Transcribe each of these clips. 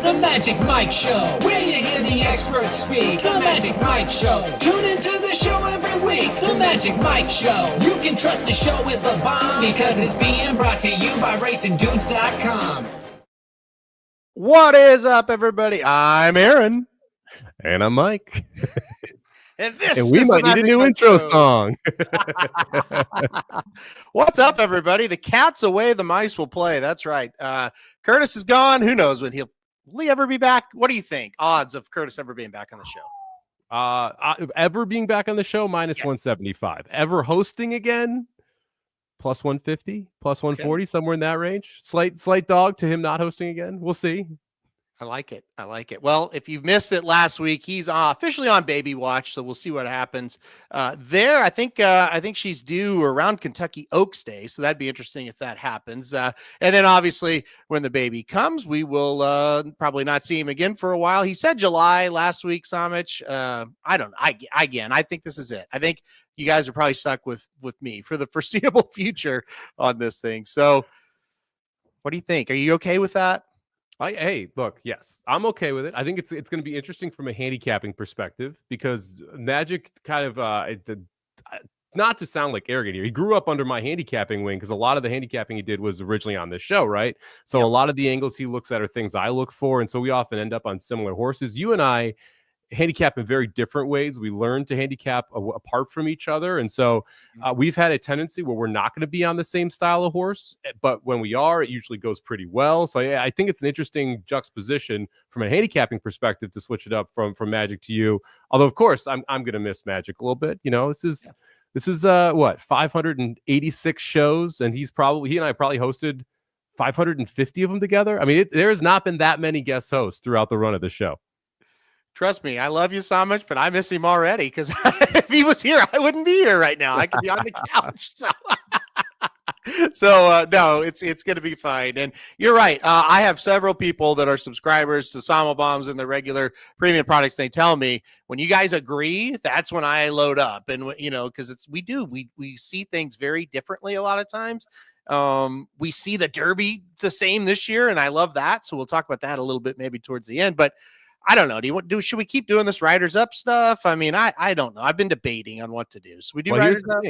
The Magic Mike Show, where you hear the experts speak. The Magic Mike Show. Tune into the show every week. The Magic Mike Show. You can trust the show is the bomb because it's being brought to you by RacingDudes.com. What is up, everybody? I'm Aaron. And I'm Mike. And we might need a new intro song. What's up, everybody? The cat's away, the mice will play. That's right. Curtis is gone. Who knows when will he ever be back? What do you think? Odds of Curtis ever being back on the show? Ever being back on the show, minus 175. Ever hosting again, plus 150, plus 140, somewhere in that range. Slight dog to him not hosting again. We'll see. I like it. Well, if you missed it last week, he's officially on baby watch, so we'll see what happens there. I think she's due around Kentucky Oaks Day, so that'd be interesting if that happens. And then obviously when the baby comes, we will probably not see him again for a while. He said July last week, Samich. I don't know. I think this is it. I think you guys are probably stuck with me for the foreseeable future on this thing. So what do you think? Are you okay with that? Hey, look, yes, I'm okay with it. I think it's going to be interesting from a handicapping perspective because Magic kind of, not to sound like arrogant here, he grew up under my handicapping wing because a lot of the handicapping he did was originally on this show, right? So a lot of the angles he looks at are things I look for, and so we often end up on similar horses. You and I handicap in very different ways. We learn to handicap apart from each other. And so we've had a tendency where we're not going to be on the same style of horse, but when we are, it usually goes pretty well. So yeah, I think it's an interesting juxtaposition from a handicapping perspective to switch it up from Magic to you. Although of course I'm going to miss Magic a little bit. You know, this is what, 586 shows. And he and I probably hosted 550 of them together. I mean, there has not been that many guest hosts throughout the run of the show. Trust me, I love you so much, but I miss him already because if he was here, I wouldn't be here right now. I could be on the couch. So no, it's going to be fine. And you're right. I have several people that are subscribers to Sama Bombs and the regular premium products. They tell me when you guys agree, that's when I load up. And, you know, because we see things very differently a lot of times. We see the Derby the same this year, and I love that. So we'll talk about that a little bit maybe towards the end. But I don't know. Should we keep doing this Riders Up stuff? I mean, I don't know. I've been debating on what to do. So we do Riders Up.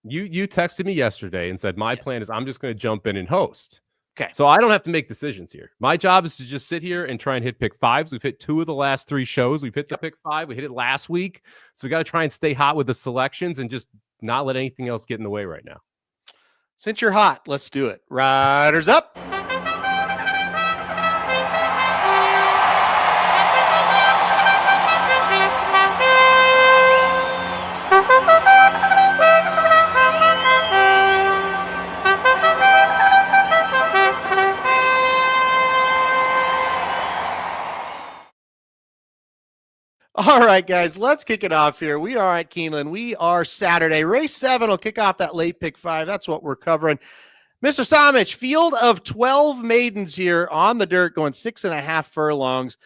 You texted me yesterday and said, my plan is I'm just going to jump in and host. Okay. So I don't have to make decisions here. My job is to just sit here and try and hit pick fives. We've hit 2 of the last 3 shows. We've hit the pick 5. We hit it last week. So we got to try and stay hot with the selections and just not let anything else get in the way right now. Since you're hot, let's do it. Riders Up. All right, guys, let's kick it off here. We are at Keeneland. We are Saturday. Race 7 will kick off that late pick 5. That's what we're covering. Mr. Samich, field of 12 maidens here on the dirt going 6.5 furlongs.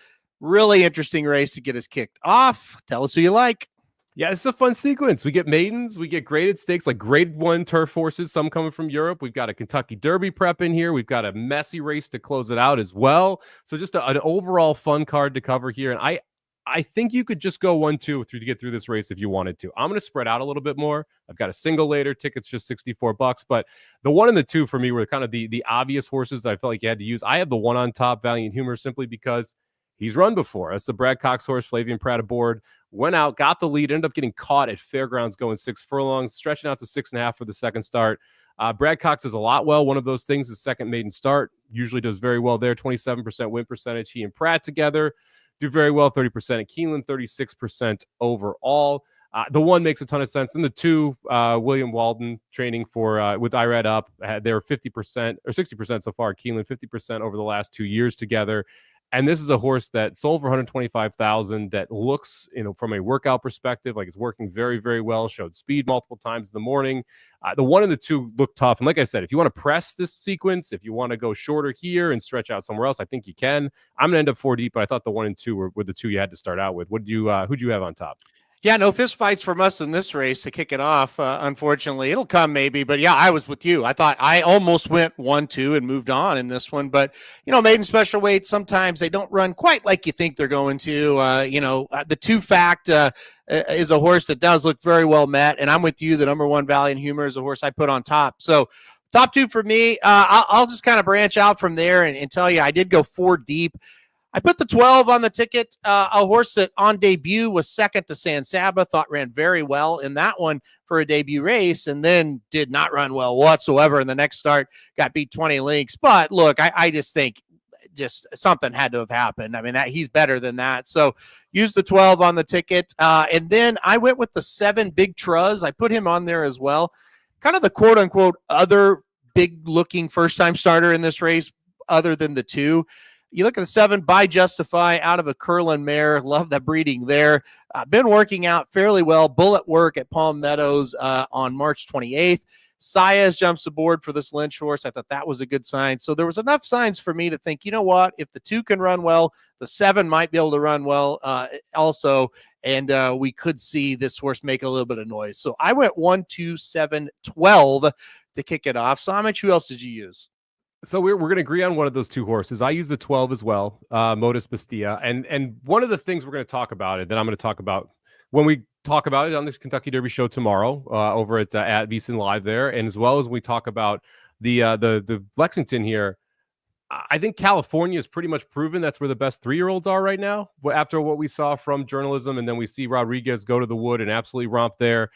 Really interesting race to get us kicked off. Tell us who you like. Yeah, it's a fun sequence. We get maidens, we get graded stakes, like grade 1 turf horses, some coming from Europe. We've got a Kentucky Derby prep in here. We've got a messy race to close it out as well. So just an overall fun card to cover here. And I think you could just go 1-2 to get through this race if you wanted to. I'm going to spread out a little bit more. I've got a single later. Tickets just $64, but the 1 and the 2 for me were kind of the obvious horses that I felt like you had to use. I have the 1 on top, Valiant Humor, simply because he's run before. That's the Brad Cox horse, Flavian Pratt aboard. Went out, got the lead, ended up getting caught at Fairgrounds going 6 furlongs, stretching out to 6.5 for the second start. Brad Cox does a lot well. One of those things is second maiden start. Usually does very well there. 27% win percentage. He and Pratt together do very well, 30% at Keeneland, 36% overall. The 1 makes a ton of sense. Then the 2, William Walden training for with IRAD up, they were 50% or 60% so far at Keeneland, 50% over the last 2 years together. And this is a horse that sold for $125,000 that looks, from a workout perspective, like it's working very, very well. Showed speed multiple times in the morning. The 1 and the 2 look tough. And like I said, if you want to press this sequence, if you want to go shorter here and stretch out somewhere else, I think you can. I'm going to end up 4 deep, but I thought the 1 and 2 were the 2 you had to start out with. Who'd you have on top? Yeah, no fist fights from us in this race to kick it off. Unfortunately, it'll come maybe, but yeah, I was with you. I thought I almost went 1-2 and moved on in this one, but maiden special weight, sometimes they don't run quite like you think they're going to. The 2 Fact is a horse that does look very well met, and I'm with you. The number 1 Valiant Humor is a horse I put on top. So top 2 for me. I'll just kind of branch out from there and tell you I did go 4 deep. I put the 12 on the ticket, a horse that on debut was second to San Saba, thought ran very well in that one for a debut race, and then did not run well whatsoever in the next start, got beat 20 lengths. But look, I just think just something had to have happened. I mean, he's better than that. So use the 12 on the ticket. And then I went with the 7 Big Truz. I put him on there as well. Kind of the quote unquote other big looking first time starter in this race, other than the 2. You look at the 7 by Justify out of a Curlin mare. Love the breeding there. Been working out fairly well. Bullet work at Palm Meadows on March 28th. Saez jumps aboard for this Lynch horse. I thought that was a good sign. So there was enough signs for me to think, you know what? If the 2 can run well, the 7 might be able to run well also. And we could see this horse make a little bit of noise. So I went 1, 2, 7, 12 to kick it off. Samich, who else did you use? So we're going to agree on one of those 2 horses. I use the 12 as well, Modus Bastia. And one of the things we're going to talk about it that I'm going to talk about when we talk about it on this Kentucky Derby show tomorrow over at VSiN Live there, and as well as we talk about the Lexington here. I think California is pretty much proven that's where the best 3-year-olds are right now. After what we saw from journalism, and then we see Rodriguez go to the wood and absolutely romp there.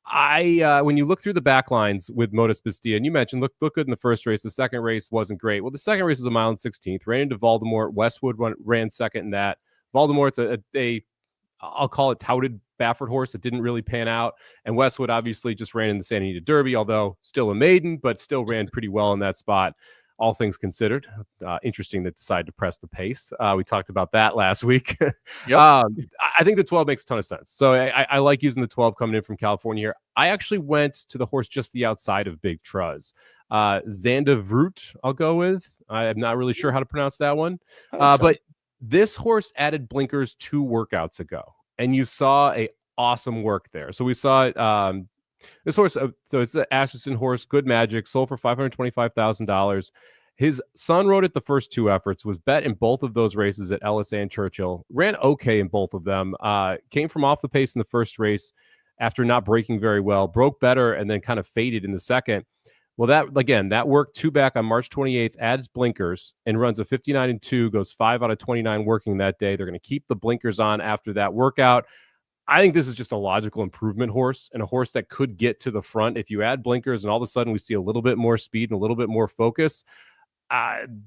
When you look through the back lines with Modus Bastia, and you mentioned look good in the first race, the second race wasn't great. Well, the second race was a mile and 16th, ran into Voldemort. Westwood ran second in that. Voldemort's I'll call it touted Baffert horse that didn't really pan out, and Westwood obviously just ran in the Santa Anita Derby, although still a maiden, but still ran pretty well in that spot. All things considered, interesting that decided to press the pace. We talked about that last week. Yep. I think the 12 makes a ton of sense. So I like using the 12 coming in from California here. I actually went to the horse just the outside of Big Truz. Zandavoort, I'll go with. I'm not really sure how to pronounce that one. But this horse added blinkers 2 workouts ago, and you saw a awesome work there. So we saw this horse, so it's an Asherson horse, Good Magic, sold for $525,000. His son rode it the first 2 efforts, was bet in both of those races at Ellis and Churchill, ran okay in both of them, came from off the pace in the first race after not breaking very well, broke better, and then kind of faded in the second. Well, that worked 2 back on March 28th, adds blinkers, and runs a 59-2, goes 5 out of 29 working that day. They're going to keep the blinkers on after that workout. I think this is just a logical improvement horse, and a horse that could get to the front if you add blinkers and all of a sudden we see a little bit more speed and a little bit more focus.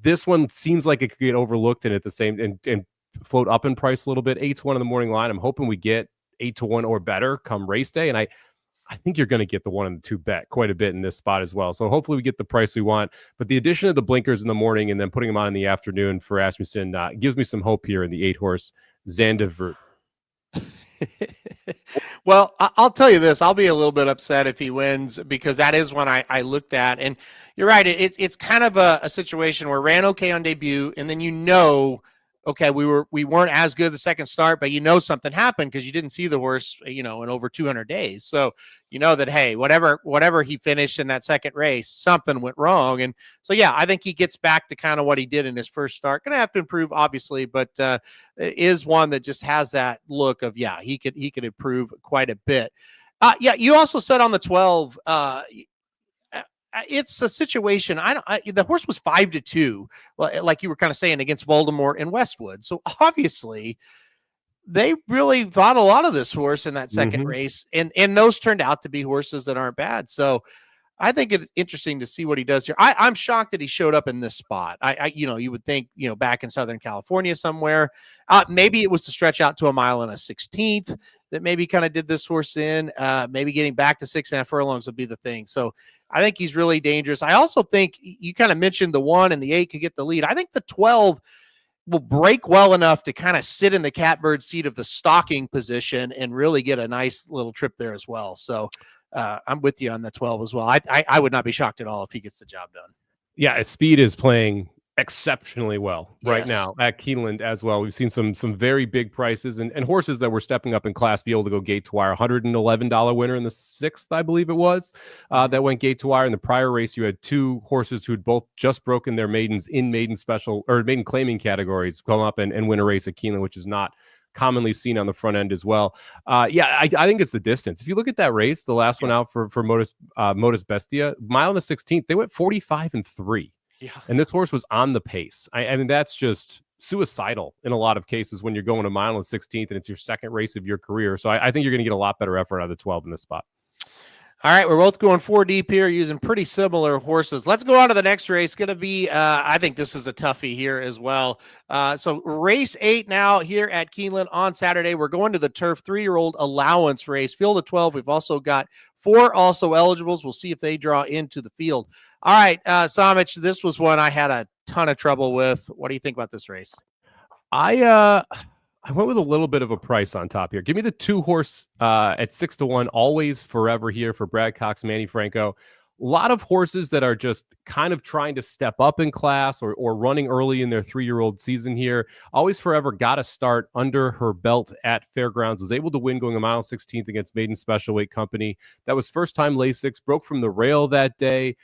This one seems like it could get overlooked and at the same and float up in price a little bit. 8-1 in the morning line. I'm hoping we get 8-1 or better come race day, and I think you're going to get the 1 and the 2 bet quite a bit in this spot as well. So hopefully we get the price we want. But the addition of the blinkers in the morning and then putting them on in the afternoon for Asmussen gives me some hope here in the 8-horse Zandavoort. Well, I'll tell you this. I'll be a little bit upset if he wins, because that is one I looked at. And you're right. It's kind of a situation where ran okay on debut, and then okay, we weren't as good the second start, but something happened because you didn't see the horse, in over 200 days. So that, hey, whatever he finished in that second race, something went wrong. And so, yeah, I think he gets back to kind of what he did in his first start. Going to have to improve, obviously, but it is one that just has that look of, yeah, he could improve quite a bit. Yeah, you also said on the 12, it's a situation. The horse was 5-2, like you were kind of saying, against Voldemort and Westwood. So obviously they really thought a lot of this horse in that second race, and those turned out to be horses that aren't bad. So I think it's interesting to see what he does here. I'm shocked that he showed up in this spot. You would think, back in Southern California somewhere, maybe it was to stretch out to a mile and a 16th that maybe kind of did this horse in. Maybe getting back to 6.5 furlongs would be the thing. So I think he's really dangerous. I also think you kind of mentioned the 1 and the 8 could get the lead. I think the 12 will break well enough to kind of sit in the catbird seat of the stalking position and really get a nice little trip there as well. So I'm with you on the 12 as well. I would not be shocked at all if he gets the job done. Yeah, speed is playing exceptionally well right now at Keeneland as well. We've seen some very big prices and horses that were stepping up in class be able to go gate to wire. $111 winner in the 6th, I believe it was, that went gate to wire. In the prior race, you had 2 horses who'd both just broken their maidens in maiden special or maiden claiming categories come up and win a race at Keeneland, which is not commonly seen on the front end as well. I think it's the distance. If you look at that race, the last one out for Modus Bestia, mile and the 16th, they went 45-3. Yeah. And this horse was on the pace. I mean, that's just suicidal in a lot of cases when you're going a mile and 16th and it's your second race of your career. So I think you're going to get a lot better effort out of the 12 in this spot. All right, we're both going 4 deep here using pretty similar horses. Let's go on to the next race. Going to be, I think this is a toughie here as well. So race 8 now here at Keeneland on Saturday. We're going to the turf 3-year-old allowance race. Field of 12. We've also got 4 also eligibles. We'll see if they draw into the field. All right, Samich, this was one I had a ton of trouble with. What do you think about this race? I went with a little bit of a price on top here. Give me the 2 horse at 6-1, always forever here for Brad Cox, Manny Franco. A lot of horses that are just kind of trying to step up in class or running early in their 3-year-old season here. Always forever got a start under her belt at Fairgrounds, was able to win going a mile 16th against Maiden Special Weight Company. That was first time Lasix, broke from the rail that day.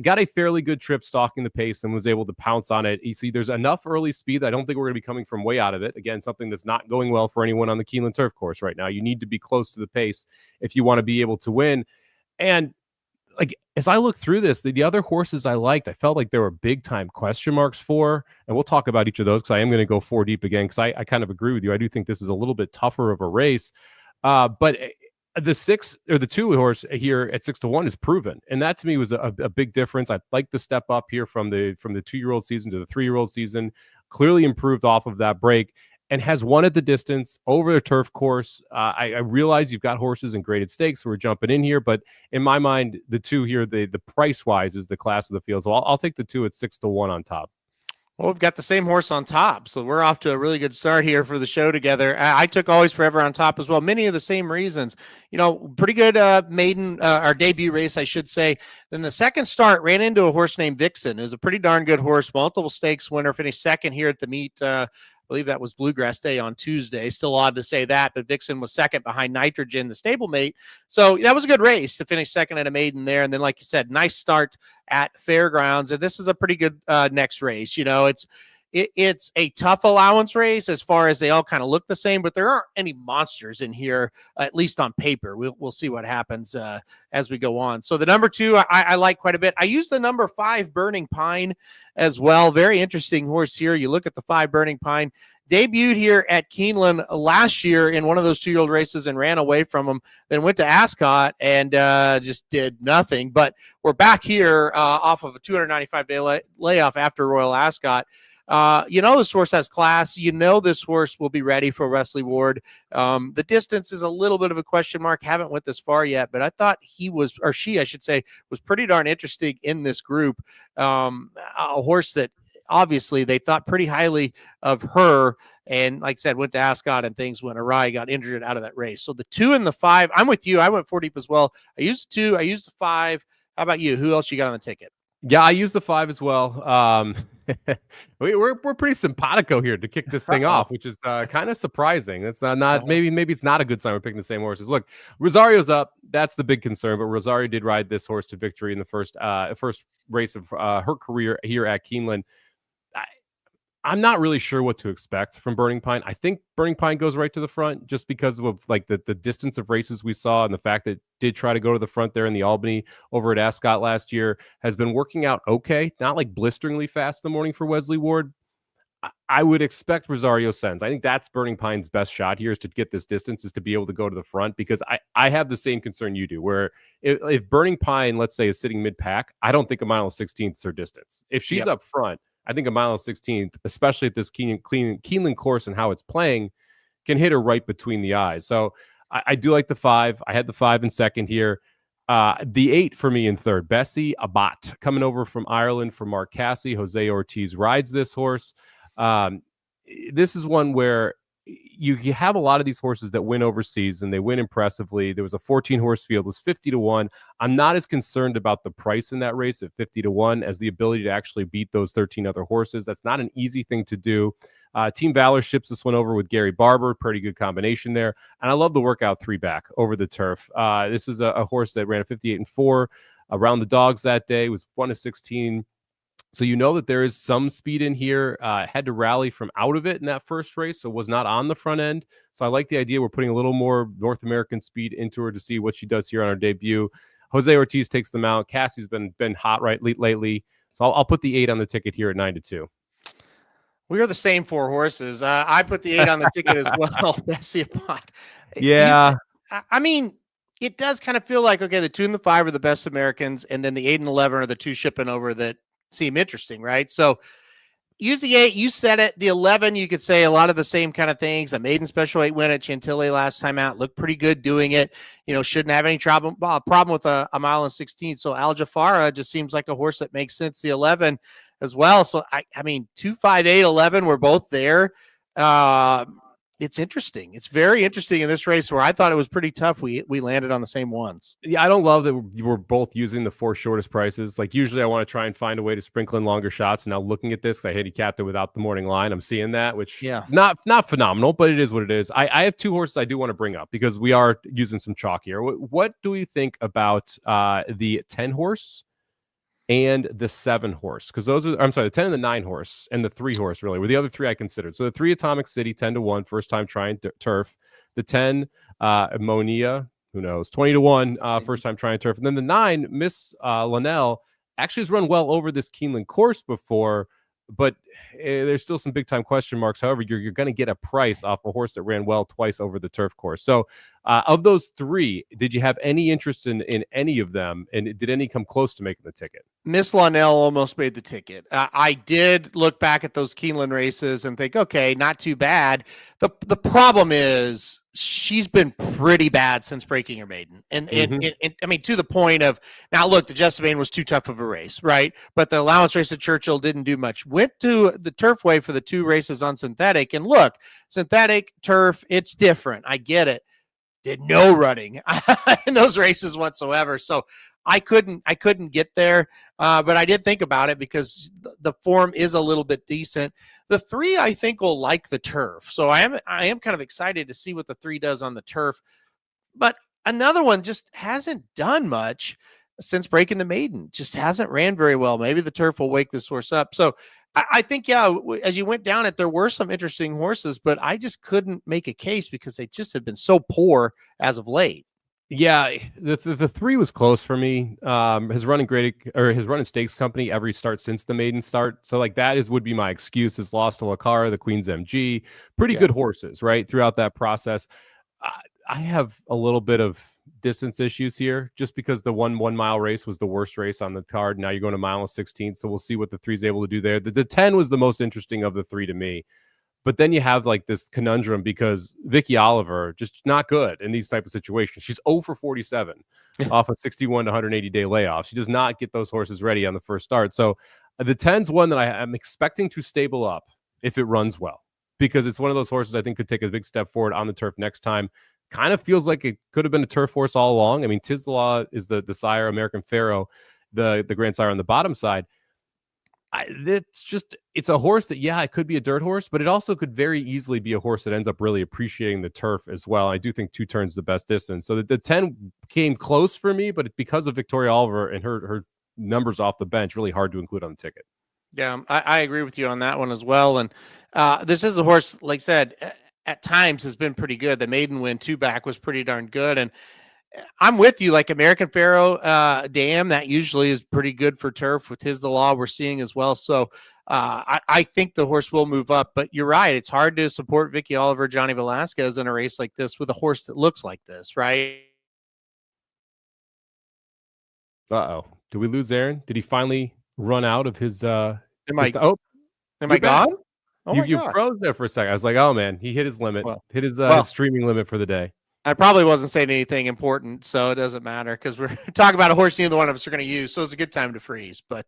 Got a fairly good trip stalking the pace and was able to pounce on it. You see, there's enough early speed that I don't think we're going to be coming from way out of it. Again, something that's not going well for anyone on the Keeneland turf course right now. You need to be close to the pace if you want to be able to win. And like, as I look through this, the other horses I liked, I felt like there were big time question marks for, and we'll talk about each of those because I am going to go 4 deep again because I kind of agree with you. I do think this is a little bit tougher of a race, but the 6 or the 2 horse here at 6-1 is proven, and that to me was a big difference. I like the step up here from the 2-year-old season to the 3-year-old season. Clearly improved off of that break. And has won at the distance over the turf course. I realize you've got horses in graded stakes who are jumping in here, but in my mind, the 2 here, the price-wise is the class of the field. So I'll take the 2 at 6-1 on top. Well, we've got the same horse on top, so we're off to a really good start here for the show together. I took Always Forever on top as well. Many of the same reasons. You know, pretty good maiden, our debut race, I should say. Then the second start ran into a horse named Vixen. It was a pretty darn good horse, multiple stakes winner, finished second here at the meet. I believe that was Bluegrass Day on Tuesday. Still odd to say that, but Vixen was second behind Nitrogen, the stablemate. So that was a good race to finish second at a maiden there. And then, like you said, nice start at Fairgrounds. And this is a pretty good next race. You know, it's a tough allowance race as far as they all kind of look the same, but there aren't any monsters in here, at least on paper. We'll see what happens as we go on. So the number 2, I like quite a bit. I use the number 5 Burning Pine as well. Very interesting horse here. You look at the 5 Burning Pine, debuted here at Keeneland last year in one of those 2-year-old races and ran away from them, then went to Ascot and just did nothing. But we're back here off of a 295-day layoff after Royal Ascot. You know, this horse has class. You know, this horse will be ready for Wesley Ward. The distance is a little bit of a question mark. Haven't went this far yet, but I thought she, I should say, was pretty darn interesting in this group. A horse that obviously they thought pretty highly of her. And like I said, went to Ascot and things went awry, got injured out of that race. So the 2 and the 5, I'm with you. I went 4 deep as well. I used the 2, I used the 5. How about you? Who else you got on the ticket? Yeah, I used the 5 as well. We're pretty simpatico here to kick this thing off, which is kind of surprising. It's not maybe it's not a good sign we're picking the same horses. Look, Rosario's up. That's the big concern. But Rosario did ride this horse to victory in the first race of her career here at Keeneland. I'm not really sure what to expect from Burning Pine. I think Burning Pine goes right to the front just because of like the distance of races we saw and the fact that it did try to go to the front there in the Albany over at Ascot last year has been working out okay. Not like blisteringly fast in the morning for Wesley Ward. I would expect Rosario Sens. I think that's Burning Pine's best shot here is to get this distance, is to be able to go to the front, because I have the same concern you do, where if Burning Pine, let's say, is sitting mid-pack, I don't think a mile and 16th is her distance. If she's up front, I think a mile and 16th, especially at this Keeneland course and how it's playing, can hit her right between the eyes. So I do like the 5. I had the 5 in second here. The 8 for me in third, Bessie Abat, coming over from Ireland for Mark Casse. Jose Ortiz rides this horse. This is one where you have a lot of these horses that win overseas and they win impressively. There was a 14-horse field, was 50-1. I'm not as concerned about the price in that race at 50-1 as the ability to actually beat those 13 other horses. That's not an easy thing to do. Team Valor ships this one over with Gary Barber. Pretty good combination there. And I love the workout 3 back over the turf. This is a horse that ran a 58-4 around the dogs that day, was 1-16. So you know that there is some speed in here. Had to rally from out of it in that first race, so was not on the front end. So I like the idea. We're putting a little more North American speed into her to see what she does here on our debut. Jose Ortiz takes them out. Cassie's been hot lately. So I'll put the 8 on the ticket here at 9-2. We are the same 4 horses. I put the 8 on the ticket as well. Bessie Pot. Yeah. I mean, it does kind of feel like, okay, the 2 and the 5 are the best Americans, and then the 8 and 11 are the 2 shipping over that seem interesting, right? So use the 8. You said it. The 11, you could say a lot of the same kind of things. A maiden special 8 win at Chantilly last time out. Looked pretty good doing it. Shouldn't have any problem with a mile and 16. So Al Jafara just seems like a horse that makes sense. The 11 as well. So I mean, 2, 5, 8, 11, we're both there. It's interesting. It's very interesting in this race where I thought it was pretty tough. We landed on the same ones. Yeah, I don't love that we're both using the 4 shortest prices. Like usually I want to try and find a way to sprinkle in longer shots. And now looking at this, I handicapped it without the morning line. I'm seeing that, which not phenomenal, but it is what it is. I have 2 horses I do want to bring up because we are using some chalk here. What do we think about the 10 horse and the 7 horse? Because the 10 and the 9 horse and the 3 horse really were the other 3 I considered. So the 3 Atomic City, 10-1, first time trying turf. The 10 Monia, who knows, 20-1, first time trying turf. And then the 9 Miss Linnell actually has run well over this Keeneland course before, but there's still some big time question marks. However, you're going to get a price off a horse that ran well twice over the turf course. So of those 3, did you have any interest in any of them? And did any come close to making the ticket? Miss Linnell almost made the ticket. I did look back at those Keeneland races and think, okay, not too bad. The problem is she's been pretty bad since breaking her maiden. And I mean, to the point of, now look, the Jessamine was too tough of a race, right? But the allowance race at Churchill didn't do much. Went to the Turfway for the 2 races on synthetic. And look, synthetic, turf, it's different. I get it. Did no running in those races whatsoever. So I couldn't get there, but I did think about it because the form is a little bit decent. The 3, I think, will like the turf. So I am kind of excited to see what the 3 does on the turf. But another one just hasn't done much since breaking the maiden. Just hasn't ran very well. Maybe the turf will wake this horse up. So I think, as you went down it, there were some interesting horses, but I just couldn't make a case because they just have been so poor as of late. Yeah, the 3 was close for me. His running stakes company every start since the maiden start. So like that would be my excuse. Is lost to Lacara, the Queen's MG, pretty good horses, right? Throughout that process. I have a little bit of distance issues here just because the 1 mile race was the worst race on the card. Now you're going to mile and 16. So we'll see what the 3 is able to do there. The 10 was the most interesting of the 3 to me. But then you have like this conundrum because Vicky Oliver just not good in these type of situations. She's 0 for 47 off a 61 to 180 day layoff. She does not get those horses ready on the first start. So the 10's one that I am expecting to stable up if it runs well, because it's one of those horses I think could take a big step forward on the turf next time. Kind of feels like it could have been a turf horse all along. I mean, Tislaw is the sire, American Pharaoh, the grand sire on the bottom side. It's a horse that, it could be a dirt horse, but it also could very easily be a horse that ends up really appreciating the turf as well. I do think 2 turns is the best distance. So the 10 came close for me, but because of Victoria Oliver and her numbers off the bench, really hard to include on the ticket. Yeah, I agree with you on that one as well. And this is a horse, like I said, at times has been pretty good. The maiden win 2 back was pretty darn good. And I'm with you. Like American Pharaoh Dam, that usually is pretty good for turf. With Tis the Law, we're seeing as well. So I think the horse will move up. But you're right. It's hard to support Vicky Oliver, Johnny Velasquez in a race like this with a horse that looks like this, right? Uh-oh. Did we lose Aaron? Did he finally run out of his... Am I gone? Oh you froze there for a second. I was like, oh, man, he hit his limit. Hit his streaming limit for the day. I probably wasn't saying anything important, so it doesn't matter because we're talking about a horse neither one of us are going to use. So it's a good time to freeze. But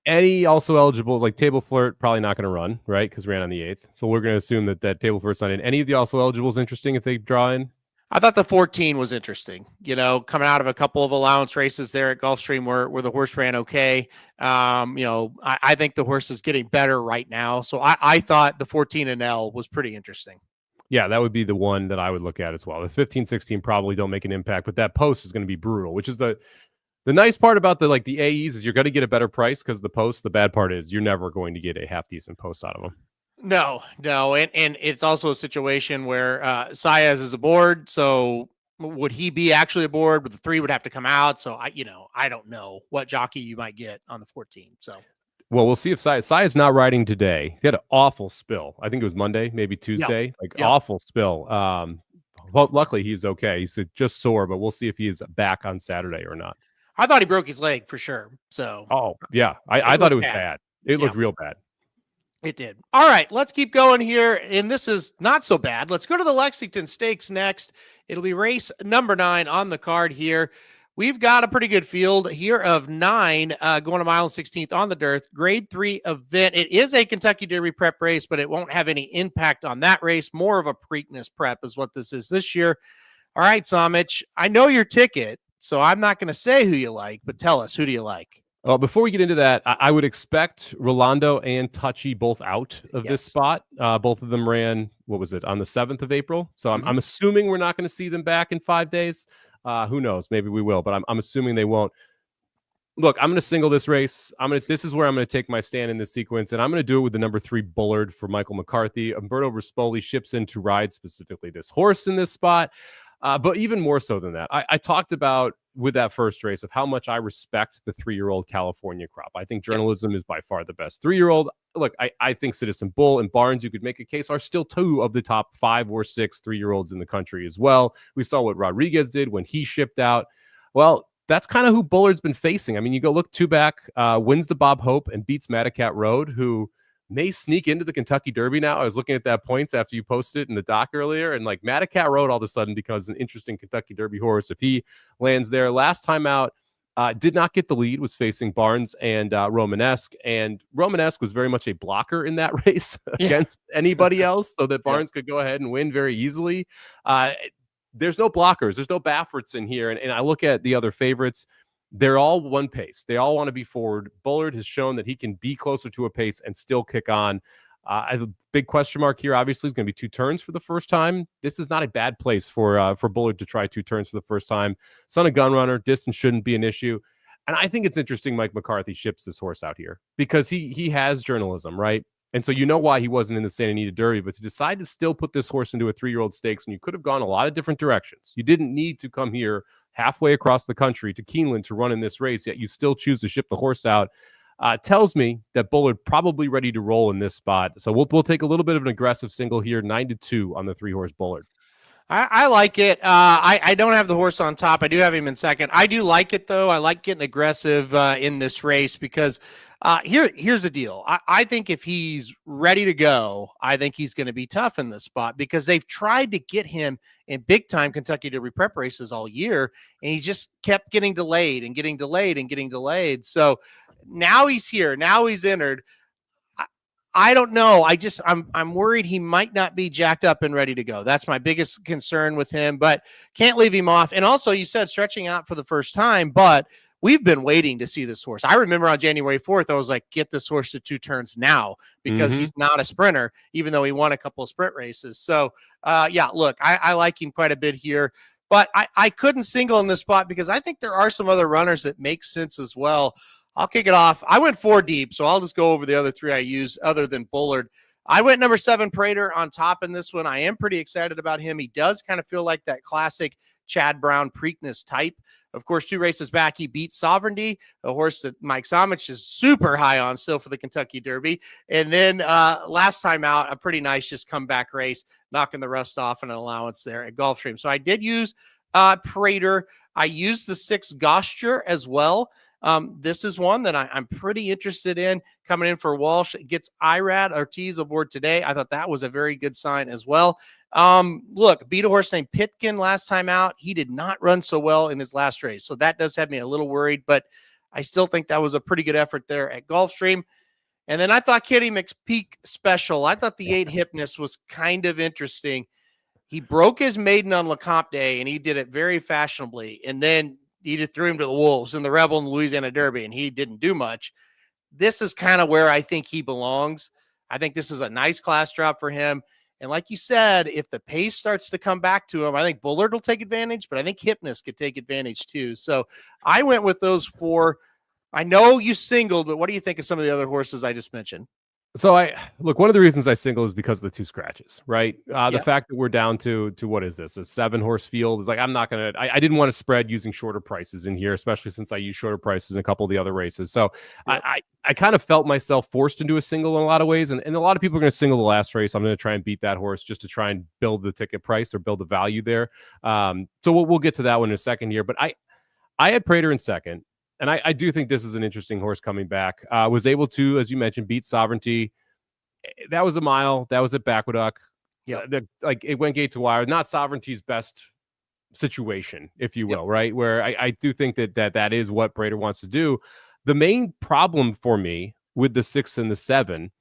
any also eligible, like Table Flirt, probably not going to run, right? Because ran on the 8th. So we're going to assume that Table Flirt's not in. Any of the also eligibles interesting if they draw in? I thought the 14 was interesting, coming out of a couple of allowance races there at Gulfstream where the horse ran okay. I think the horse is getting better right now. So I thought the 14 and L was pretty interesting. Yeah, that would be the one that I would look at as well. The 15, 16 probably don't make an impact, but that post is going to be brutal, which is the nice part about the AEs is you're going to get a better price because the post. The bad part is you're never going to get a half decent post out of them. No. And it's also a situation where Saez is aboard. So would he be actually aboard? But the 3 would have to come out. So I don't know what jockey you might get on the 14. So. Well, we'll see if Saez not riding today. He had an awful spill. I think it was Monday, maybe Tuesday. Awful spill. Well, luckily he's okay. He's just sore, but we'll see if he's back on Saturday or not. I thought he broke his leg for sure. So. Oh, yeah. I thought it was bad. It looked real bad. It did. All right, let's keep going here. And this is not so bad. Let's go to the Lexington Stakes next. It'll be race number 9 on the card here. We've got a pretty good field here of 9 going a mile and 16th on the dirt. Grade 3 event. It is a Kentucky Derby prep race, but it won't have any impact on that race. More of a Preakness prep is what this is this year. All right, Samich, I know your ticket, so I'm not going to say who you like, but tell us, who do you like? Well, before we get into that, I would expect Rolando and Touchy both out of this spot. Both of them ran, what was it, on the 7th of April? So I'm assuming we're not going to see them back in 5 days. Who knows? Maybe we will, but I'm assuming they won't. Look, I'm going to single this race. This is where I'm going to take my stand in this sequence, and I'm going to do it with the number 3 Bullard for Michael McCarthy. Umberto Rispoli ships in to ride specifically this horse in this spot. But even more so than that, I talked about with that first race of how much I respect the 3-year-old California crop. I think journalism is by far the best 3-year-old. Look, I think Citizen Bull and Barnes, you could make a case, are still 2 of the top 5 or 6 3-year-olds in the country as well. We saw what Rodriguez did when he shipped out. Well, that's kind of who Bullard's been facing. I mean, you go look 2 back, wins the Bob Hope and beats Madacat Road, who may sneak into the Kentucky Derby now. I was looking at that points after you posted it in the doc earlier, and like Madacat Road all of a sudden becomes an interesting Kentucky Derby horse if he lands there. Last time out, did not get the lead, was facing Barnes and Romanesque, and Romanesque was very much a blocker in that race against anybody else, so that Barnes could go ahead and win very easily. There's no blockers, there's no Bafferts in here, and I look at the other favorites. They're all one pace. They all want to be forward. Bullard has shown that he can be closer to a pace and still kick on. I have a big question mark here. Obviously, it's going to be 2 turns for the first time. This is not a bad place for Bullard to try 2 turns for the first time. Son of Gunrunner, distance shouldn't be an issue. And I think it's interesting Mike McCarthy ships this horse out here because he has journalism, right? And so you know why he wasn't in the Santa Anita Derby, but to decide to still put this horse into a 3-year-old stakes, and you could have gone a lot of different directions. You didn't need to come here halfway across the country to Keeneland to run in this race, yet you still choose to ship the horse out. Tells me that Bullard probably ready to roll in this spot. So we'll take a little bit of an aggressive single here, 9-2 on the 3-horse Bullard. I like it. I don't have the horse on top. I do have him in second. I do like it, though. I like getting aggressive in this race because here's the deal. I think if he's ready to go, I think he's going to be tough in this spot because they've tried to get him in big-time Kentucky Derby prep races all year, and he just kept getting delayed and getting delayed and getting delayed. So now he's here. Now he's entered. I don't know. I'm worried he might not be jacked up and ready to go. That's my biggest concern with him, but can't leave him off. And also you said stretching out for the first time, but we've been waiting to see this horse. I remember on January 4th, I was like, get this horse to 2 turns now because he's not a sprinter, even though he won a couple of sprint races. So look, I like him quite a bit here, but I couldn't single in this spot because I think there are some other runners that make sense as well. I'll kick it off. I went 4 deep, so I'll just go over the other 3 I used other than Bullard. I went number 7 Prater on top in this one. I am pretty excited about him. He does kind of feel like that classic Chad Brown Preakness type. Of course, 2 races back, he beat Sovereignty, a horse that Mike Samich is super high on still for the Kentucky Derby. And then last time out, a pretty nice just comeback race, knocking the rust off an allowance there at Gulfstream. So I did use Prater. I used the 6 Gosture as well. This is one that I'm pretty interested in. Coming in for Walsh, gets Irad Ortiz aboard today. I thought that was a very good sign as well. Look, beat a horse named Pitkin last time out. He did not run so well in his last race, so that does have me a little worried, but I still think that was a pretty good effort there at Gulfstream. And then I thought Kitty McPeak Special. I thought the 8 Hypnus was kind of interesting. He broke his maiden on Lecomte Day, and he did it very fashionably. And then he just threw him to the wolves in the Rebel and the Louisiana Derby, and he didn't do much. This is kind of where I think he belongs. I think this is a nice class drop for him. And like you said, if the pace starts to come back to him, I think Bullard will take advantage, but I think Hypnus could take advantage too. So I went with those 4. I know you singled, but what do you think of some of the other horses I just mentioned? So one of the reasons I single is because of the 2 scratches, right? The fact that we're down to what is this, a 7-horse field is like, I'm not going to, I didn't want to spread using shorter prices in here, especially since I use shorter prices in a couple of the other races. So I kind of felt myself forced into a single in a lot of ways. And a lot of people are going to single the last race. I'm going to try and beat that horse just to try and build the ticket price or build the value there. So we'll get to that one in a second here, but I had Prater in second. And I do think this is an interesting horse coming back. Was able to, as you mentioned, beat Sovereignty. That was a mile. That was at Aqueduct. Yeah, it went gate to wire. Not Sovereignty's best situation, if you will, right? Where I do think that is what Prater wants to do. The main problem for me with the 6 and the 7,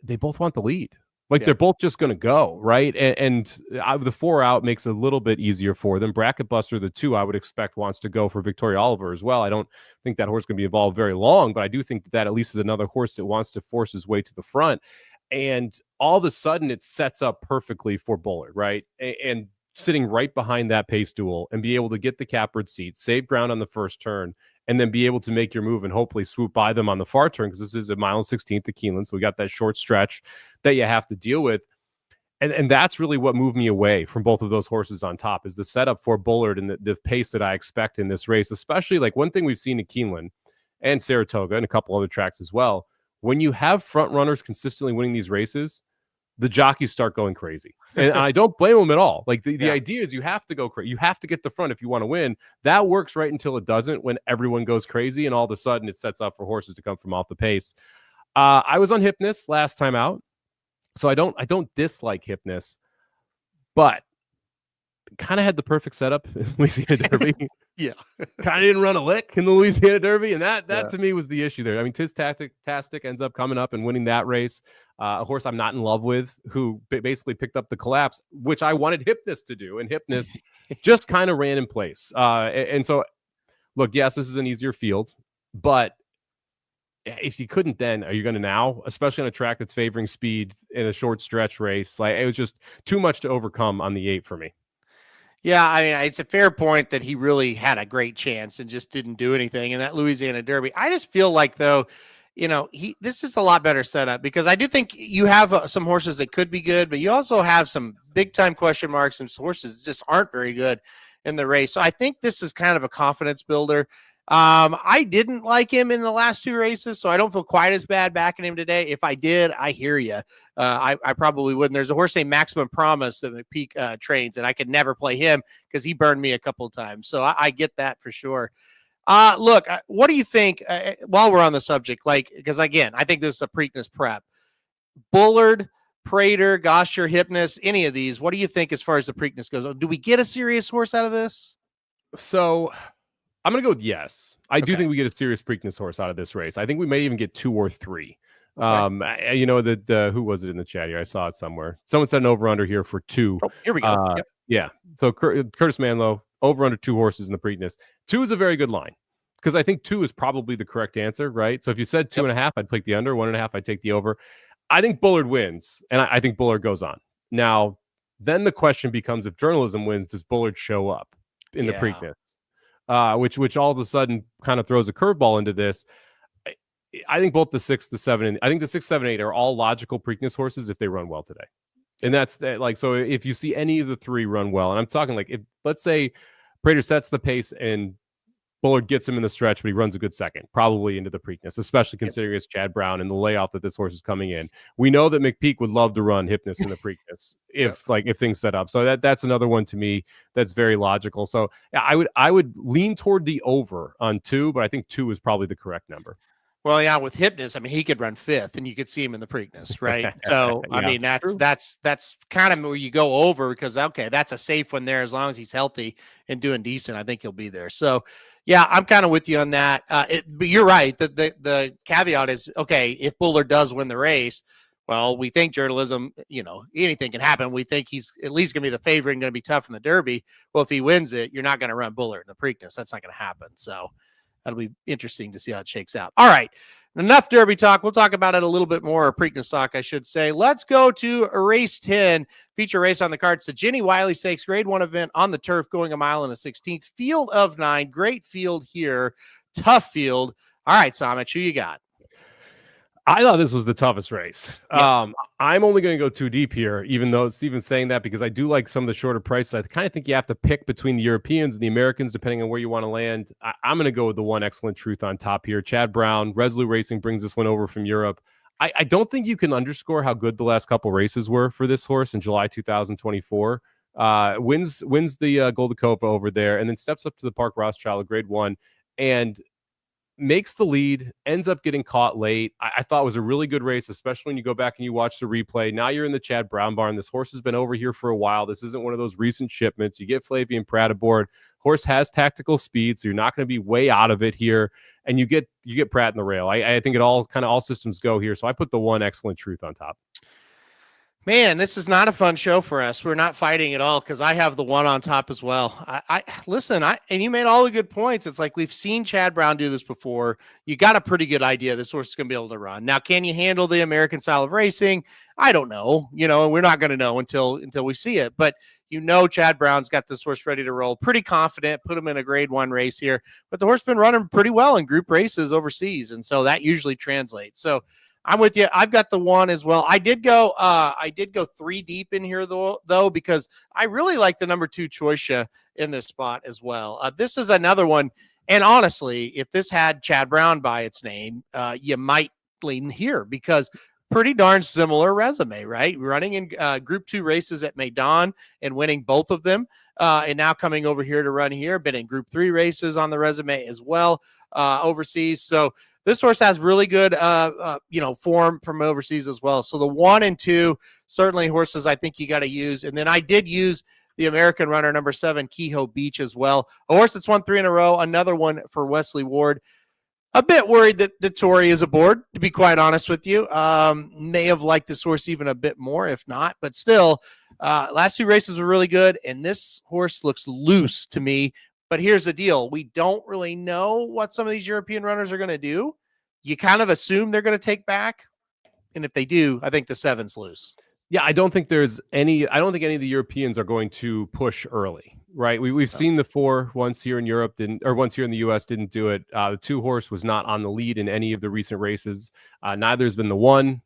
they both want the lead. They're both just going to go, right? And the 4 out makes it a little bit easier for them. Bracket Buster, the 2, I would expect wants to go for Victoria Oliver as well. I don't think that horse is going to be involved very long, but I do think that at least is another horse that wants to force his way to the front. And all of a sudden, it sets up perfectly for Bullard, right? And sitting right behind that pace duel and be able to get the cappered seat, save ground on the first turn, and then be able to make your move and hopefully swoop by them on the far turn, because this is a 1:16 to Keeneland. So we got that short stretch that you have to deal with. And that's really what moved me away from both of those horses on top, is the setup for Bullard and the pace that I expect in this race, especially like one thing we've seen at Keeneland and Saratoga and a couple other tracks as well. When you have front runners consistently winning these races, the jockeys start going crazy. And I don't blame them at all. The idea is you have to go crazy. You have to get the front if you want to win. That works right until it doesn't, when everyone goes crazy and all of a sudden it sets up for horses to come from off the pace. I was on Hypnus last time out, so I don't dislike Hypnus, but kind of had the perfect setup in Louisiana Derby. Kind of didn't run a lick in the Louisiana Derby, and that to me was the issue there. I mean, Tastic ends up coming up and winning that race. A horse I'm not in love with, who basically picked up the collapse, which I wanted Hypnus to do, and Hypnus just kind of ran in place. And so, look, yes, this is an easier field, but if you couldn't then, are you going to now, especially on a track that's favoring speed in a short stretch race? It was just too much to overcome on the 8 for me. Yeah, I mean, it's a fair point that he really had a great chance and just didn't do anything in that Louisiana Derby. I just feel like, though, this is a lot better setup, because I do think you have some horses that could be good, but you also have some big time question marks and some horses that just aren't very good in the race. So I think this is kind of a confidence builder. I didn't like him in the last 2 races, so I don't feel quite as bad backing him today. If I did, I hear you. I probably wouldn't. There's a horse named Maximum Promise that McPeak trains, and I could never play him because he burned me a couple of times. So I get that for sure. Look, what do you think while we're on the subject? Because again, I think this is a Preakness prep. Bullard, Prater, Gosher, Hypnus, any of these, what do you think as far as the Preakness goes? Do we get a serious horse out of this? So I'm going to go with yes. I do think we get a serious Preakness horse out of this race. I think we may even get 2 or 3. Okay. Who was it in the chat here? I saw it somewhere. Someone said an over-under here for 2. Oh, here we go. Yep. Yeah. So Curtis Manlow, over-under 2 horses in the Preakness. 2 is a very good line, because I think 2 is probably the correct answer, right? So if you said 2.5, I'd take the under. 1.5, I'd take the over. I think Bullard wins, and I think Bullard goes on. Now, then the question becomes, if journalism wins, does Bullard show up in the Preakness? Which all of a sudden kind of throws a curveball into this. I think both the 6, the 7, and I think the 6, 7, 8 are all logical Preakness horses if they run well today. And that's so if you see any of the 3 run well, and I'm talking if let's say Prater sets the pace and Bullard gets him in the stretch, but he runs a good second, probably into the Preakness, especially considering it's Chad Brown and the layoff that this horse is coming in. We know that McPeak would love to run Hypnus in the Preakness if things set up. So that's another one to me that's very logical. So yeah, I would lean toward the over on 2, but I think 2 is probably the correct number. Well, yeah, with Hypnus, I mean, he could run 5th, and you could see him in the Preakness, right? So, I mean, that's kind of where you go over because okay, that's a safe one there as long as he's healthy and doing decent. I think he'll be there. So, yeah, I'm kind of with you on that. But you're right. The caveat is okay if Bullard does win the race. Well, we think journalism, anything can happen. We think he's at least going to be the favorite and going to be tough in the Derby. Well, if he wins it, you're not going to run Bullard in the Preakness. That's not going to happen. So. That'll be interesting to see how it shakes out. All right. Enough Derby talk. We'll talk about it a little bit more, or Preakness talk, I should say. Let's go to race 10, feature race on the card. It's the Jenny Wiley Stakes Grade 1 event on the turf, going a mile and a 16th. Field of 9. Great field here. Tough field. All right, Samich, who you got? I thought this was the toughest race. Yeah. I'm only going to go 2 deep here, even though Steven's saying that, because I do like some of the shorter prices. I kind of think you have to pick between the Europeans and the Americans, depending on where you want to land. I'm going to go with the one Excellent Truth on top here. Chad Brown, Resolute Racing brings this one over from Europe. I don't think you can underscore how good the last couple races were for this horse in July 2024. Wins the Golden Copa over there, and then steps up to the Park Rothschild Grade 1, and makes the lead, ends up getting caught late. I thought it was a really good race, especially when you go back and you watch the replay. Now you're in the Chad Brown barn. This horse has been over here for a while. This isn't one of those recent shipments. You get Flavian Pratt aboard. Horse has tactical speed, so you're not going to be way out of it here. And you get Pratt in the rail. I think all systems go here. So I put the one Excellent Truth on top. Man, this is not a fun show for us. We're not fighting at all because I have the one on top as well. I listen, and you made all the good points. It's like we've seen Chad Brown do this before. You got a pretty good idea this horse is going to be able to run. Now, can you handle the American style of racing? I don't know, and we're not going to know until we see it. But Chad Brown's got this horse ready to roll. Pretty confident. Put him in a Grade 1 race here. But the horse been running pretty well in group races overseas, and so that usually translates. So I'm with you. I've got the one as well. I did go 3 deep in here though, because I really like the number 2 Choicia in this spot as well. This is another one. And honestly, if this had Chad Brown by its name, you might lean here because pretty darn similar resume, right? Running in group 2 races at Maidan and winning both of them. And now coming over here to run here, been in group 3 races on the resume as well, overseas. So this horse has really good, form from overseas as well. So the 1 and 2, certainly horses I think you got to use. And then I did use the American runner, number 7, Kehoe Beach as well. A horse that's won 3 in a row. Another one for Wesley Ward. A bit worried that Tory is aboard, to be quite honest with you. May have liked this horse even a bit more, if not. But still, last 2 races were really good. And this horse looks loose to me. But here's the deal. We don't really know what some of these European runners are going to do. You kind of assume they're going to take back. And if they do, I think the 7's loose. Yeah, I don't think any of the Europeans are going to push early, right? We've seen the 4 once here in Europe, once here in the US didn't do it. The 2 horse was not on the lead in any of the recent races. Neither has been the 1,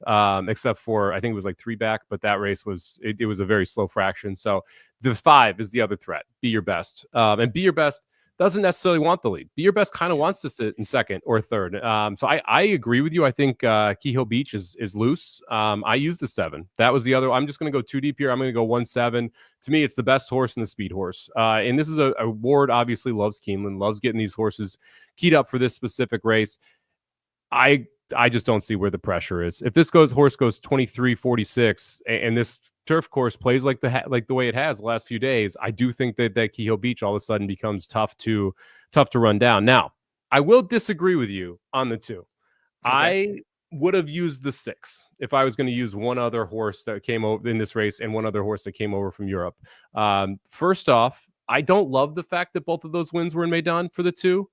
except for, I think it was like 3 back, but that race was a very slow fraction. So the 5 is the other threat. Be Your Best. And Be Your Best doesn't necessarily want the lead. Be Your Best kind of wants to sit in 2nd or 3rd. So I agree with you. I think Kehoe Beach is loose. I used the 7. That was the other. I'm just going to go 2 deep here. I'm going to go 1-7. To me, it's the best horse in the speed horse. And this is a Ward obviously loves Keeneland, loves getting these horses keyed up for this specific race. I just don't see where the pressure is. If this horse goes 23-46 and this turf course plays like the way it has the last few days, I do think that Kehoe Beach all of a sudden becomes tough to run down. Now, I will disagree with you on the 2. Okay. I would have used the 6 if I was going to use one other horse that came over in this race and one other horse that came over from Europe. First off, I don't love the fact that both of those wins were in Maidan for the 2.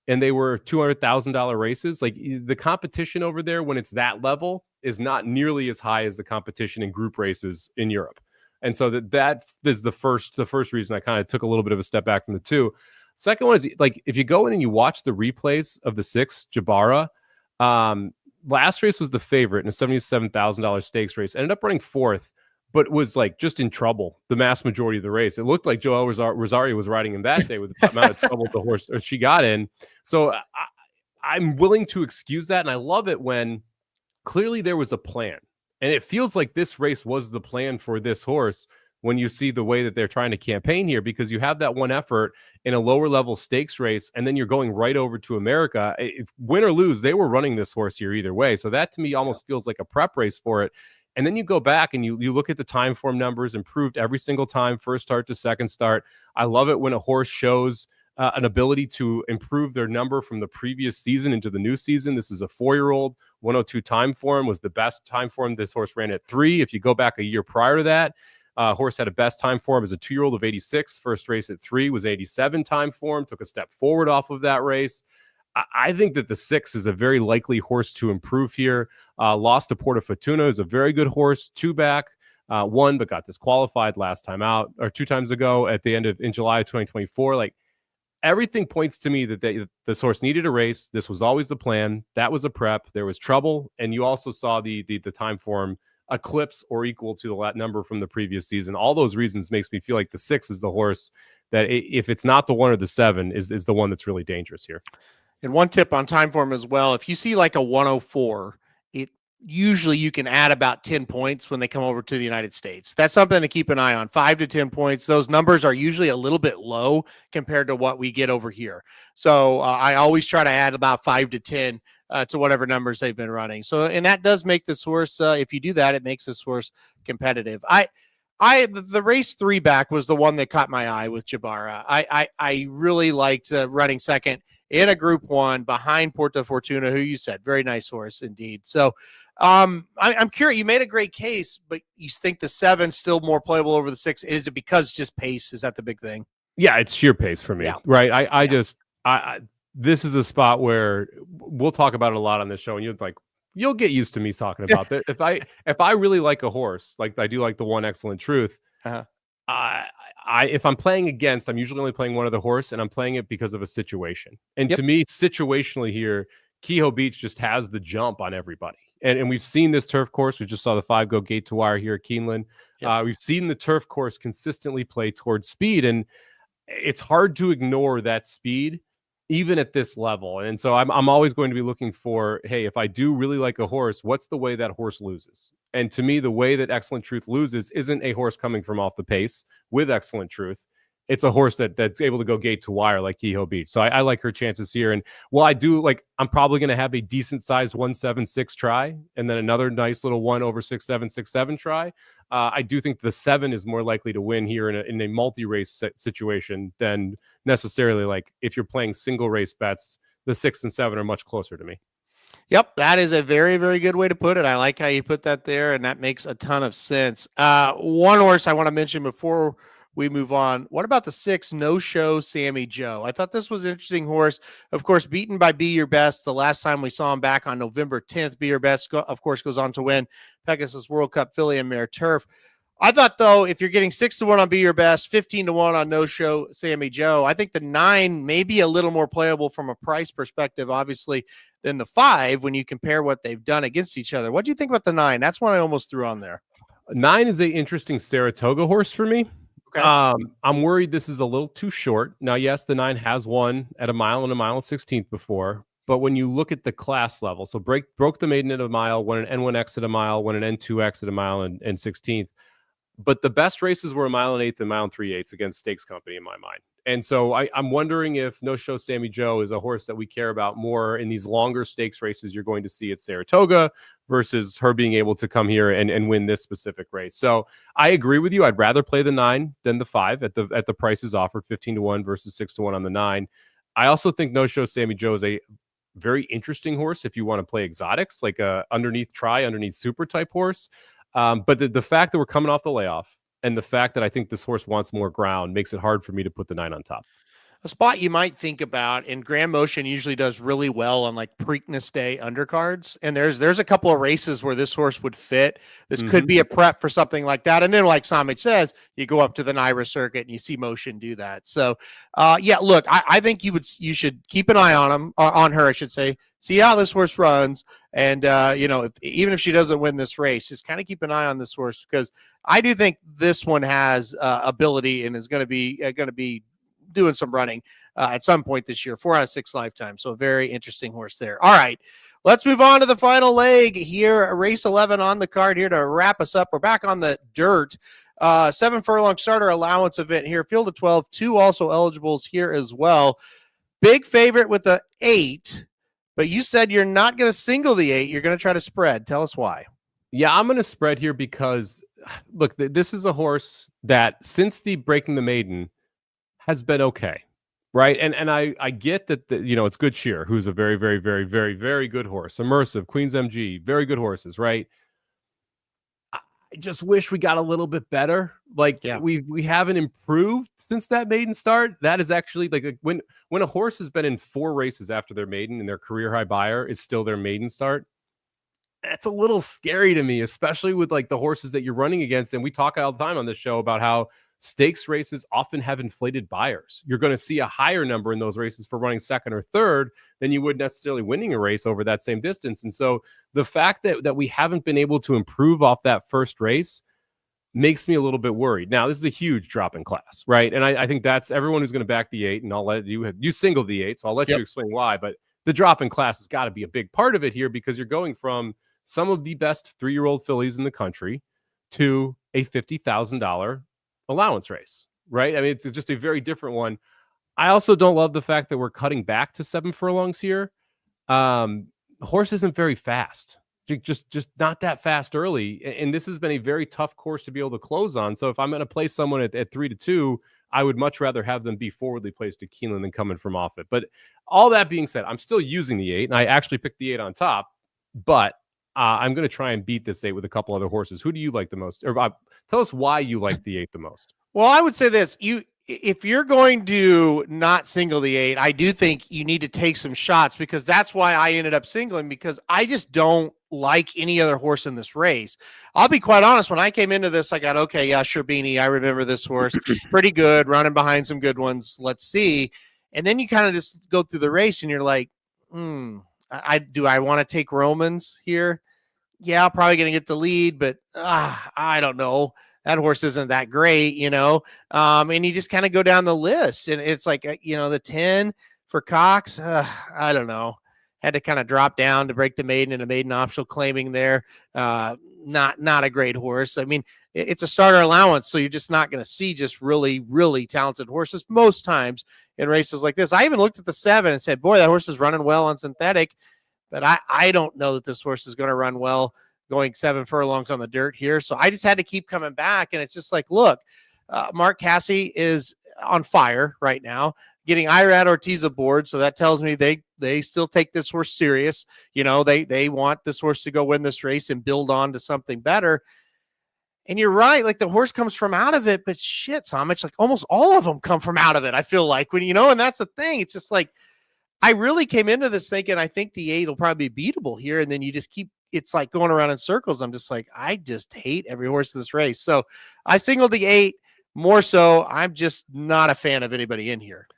And they were $200,000 races. Like the competition over there, when it's that level, is not nearly as high as the competition in group races in Europe. And so that is the first reason I kind of took a little bit of a step back from the 2. Second one is, like, if you go in and you watch the replays of the 6 Jabara, last race was the favorite in a $77,000 stakes race. Ended up running 4th, but was like just in trouble the mass majority of the race. It looked like Joel Rosario was riding him that day with the amount of trouble the horse or she got in. So I'm willing to excuse that. And I love it when clearly there was a plan. And it feels like this race was the plan for this horse when you see the way that they're trying to campaign here, because you have that one effort in a lower level stakes race, and then you're going right over to America. If win or lose, they were running this horse here either way. So that to me almost feels like a prep race for it. And then you go back and you look at the time form numbers, improved every single time, first start to second start. I love it when a horse shows an ability to improve their number from the previous season into the new season. This is a 4-year-old. 102 time form was the best time form this horse ran at 3. If you go back a year prior to that, horse had a best time form as a 2-year-old of 86. First race at 3 was 87 time form. Took a step forward off of that race. I think that the 6 is a very likely horse to improve here. Lost to Porta Fortuna is a very good horse. 2 back. Won but got disqualified last time out, or 2 times ago at the end of in July of 2024. Like, everything points to me that this horse needed a race. This was always the plan. That was a prep. There was trouble, and you also saw the time form eclipse or equal to the number from the previous season. All those reasons makes me feel like the 6 is the horse that, if it's not the 1 or the 7, is the one that's really dangerous here. And one tip on time form as well: if you see like a 104, it usually you can add about 10 points when they come over to the United States. That's something to keep an eye on. 5 to 10 points. Those numbers are usually a little bit low compared to what we get over here. So I always try to add about 5 to 10 to whatever numbers they've been running. So, and that does make this horse, if you do that, it makes this horse competitive. The race 3 back was the one that caught my eye with Jabara. I really liked running second in a Group 1 behind Porta Fortuna, who you said, very nice horse indeed. So I'm curious. You made a great case, but you think the 7 still more playable over the 6? Is it because just pace? Is that the big thing? Yeah, it's sheer pace for me, right? I this is a spot where we'll talk about it a lot on this show, and you'll get used to me talking about that. If I really like a horse, like I do like the One Excellent Truth, if I'm playing against, I'm usually only playing one of the horse, and I'm playing it because of a situation. And to me, situationally here, Kehoe Beach just has the jump on everybody. And we've seen this turf course. We just saw the 5 go gate to wire here at Keeneland. We've seen the turf course consistently play towards speed, and it's hard to ignore that speed even at this level. And so I'm always going to be looking for, hey, if I do really like a horse, what's the way that horse loses? And to me, the way that Excellent Truth loses isn't a horse coming from off the pace with Excellent Truth. It's a horse that's able to go gate to wire like Kehoe Beach. So I like her chances here. And while I do I'm probably going to have a decent sized 1-7-6 try, and then another nice little 1/6-7-6-7 try. I do think the 7 is more likely to win here in a multi-race situation than necessarily if you're playing single race bets. The 6 and 7 are much closer to me. Yep, that is a very, very good way to put it. I like how you put that there, and that makes a ton of sense. One horse I want to mention before we move on. What about the 6 No Show Sammy Joe? I thought this was an interesting horse. Of course, beaten by Be Your Best the last time we saw him back on November 10th. Be Your Best, of course, goes on to win Pegasus World Cup Filly and Mare Turf. I thought, though, if you're getting 6-1 on Be Your Best, 15-1 on No Show Sammy Joe, I think the 9 may be a little more playable from a price perspective, obviously, than the 5 when you compare what they've done against each other. What do you think about the 9? That's one I almost threw on there. 9 is a interesting Saratoga horse for me. Okay. I'm worried this is a little too short. Now, yes, the 9 has won at a mile and a mile and 16th before, but when you look at the class level, so broke the maiden at a mile, won an N1X at a mile, won an N2X at a mile and 16th. But the best races were a mile and 1/8 and mile and 3/8 against Stakes Company in my mind. And so I'm wondering if No Show Sammy Joe is a horse that we care about more in these longer stakes races you're going to see at Saratoga versus her being able to come here and win this specific race. So I agree with you. I'd rather play the 9 than the 5 at the prices offered, 15-1 versus 6-1 on the 9. I also think No Show Sammy Joe is a very interesting horse if you want to play exotics, like a underneath super type horse. But the fact that we're coming off the layoff, and the fact that I think this horse wants more ground makes it hard for me to put the 9 on top. A spot you might think about, and Grand Motion usually does really well on like Preakness Day undercards. And there's a couple of races where this horse would fit. This could be a prep for something like that. And then, like Samich says, you go up to the Naira circuit and you see Motion do that. So, yeah, look, I think you should keep an eye on her, I should say. See how this horse runs, and even if she doesn't win this race, just kind of keep an eye on this horse, because I do think this one has ability and is going to be doing some running at some point this year. 4 out of 6 lifetime. So a very interesting horse there. All right, let's move on to the final leg here. Race 11 on the card here to wrap us up. We're back on the dirt. 7 furlong starter allowance event here. Field of 12, 2 also eligibles here as well. Big favorite with the 8, but you said you're not going to single the 8. You're going to try to spread. Tell us why. Yeah, I'm going to spread here because, look, this is a horse that since the Breaking the Maiden has been okay, right? And I get that it's Good Cheer, who's a very, very, very, very, very good horse. Immersive, Queen's MG, very good horses, right? I just wish we got a little bit better. We haven't improved since that maiden start. That is actually when a horse has been in 4 races after their maiden and their career high buyer, it's still their maiden start. That's a little scary to me, especially with the horses that you're running against. And we talk all the time on this show about how stakes races often have inflated buyers. You're going to see a higher number in those races for running second or third than you would necessarily winning a race over that same distance. And so the fact that we haven't been able to improve off that first race makes me a little bit worried. Now, this is a huge drop in class, right? And I think that's everyone who's going to back the 8, and I'll let you single the 8, so I'll let you explain why. But the drop in class has got to be a big part of it here, because you're going from some of the best 3-year-old fillies in the country to a $50,000 allowance race, right? I mean, it's just a very different one. I also don't love the fact that we're cutting back to 7 furlongs here. The horse isn't very fast, just not that fast early. And this has been a very tough course to be able to close on. So if I'm going to play someone at 3-2, I would much rather have them be forwardly placed to Keeneland than coming from off it. But all that being said, I'm still using the 8, and I actually picked the 8 on top, but I'm going to try and beat this 8 with a couple other horses. Who do you like the most? Or tell us why you like the 8 the most. Well, I would say this. If you're going to not single the 8, I do think you need to take some shots, because that's why I ended up singling, because I just don't like any other horse in this race. I'll be quite honest. When I came into this, I got, okay, yeah, Sherbini, I remember this horse. Pretty good, running behind some good ones. Let's see. And then you kind of just go through the race and you're like, do I want to take Romans here? Yeah, probably going to get the lead, but I don't know. That horse isn't that great, and you just kind of go down the list, and it's like, the 10 for Cox. I don't know. Had to kind of drop down to break the maiden and a maiden optional claiming there. Not a great horse. I mean, it's a starter allowance, so you're just not going to see just really, really talented horses most times in races like this. I even looked at the 7 and said, boy, that horse is running well on synthetic. But I don't know that this horse is going to run well going 7 furlongs on the dirt here. So I just had to keep coming back. And it's just like, look, Mark Casse is on fire right now, getting Irad Ortiz aboard. So that tells me they still take this horse serious. They want this horse to go win this race and build on to something better. And you're right. Like, the horse comes from out of it, but shit, Samich, like almost all of them come from out of it. I feel like and that's the thing. It's just like, I really came into this thinking I think the 8 will probably be beatable here, and then you just it's like going around in circles. I'm just like, I just hate every horse in this race. So I singled the 8 more so. I'm just not a fan of anybody in here.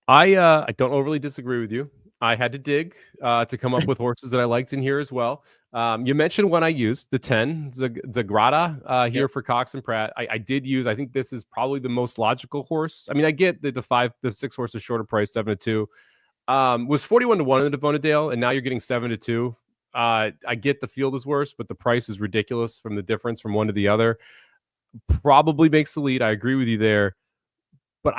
I don't overly disagree with you. I had to dig to come up with horses that I liked in here as well. You mentioned one I used, the 10, Zagrada here for Cox and Pratt. I did use, I think this is probably the most logical horse. I mean, I get the 6 horses shorter price, 7-2. Was 41-1 in the Devonadale, and now you're getting 7-2. I get the field is worse, but the price is ridiculous from the difference from one to the other. Probably makes the lead. I agree with you there, but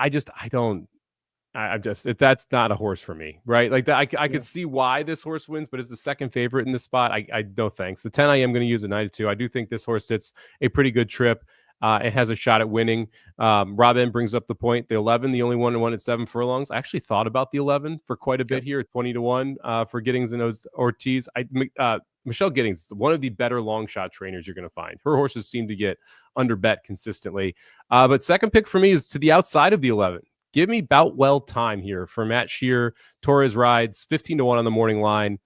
that's not a horse for me, right? Like that, I could see why this horse wins, but it's the second favorite in this spot. I no thanks. The 10 I am going to use at 9-2. I do think this horse sits a pretty good trip. It has a shot at winning. Rob M brings up the point. The 11, the only one who won at 7 furlongs. I actually thought about the 11 for quite a bit here at 20-1 for Giddings and Ortiz. Michelle Giddings, one of the better long shot trainers you're going to find. Her horses seem to get under bet consistently. But second pick for me is to the outside of the 11. Give me Boutwell Time here for Matt Shear. Torres rides 15-1 on the morning line.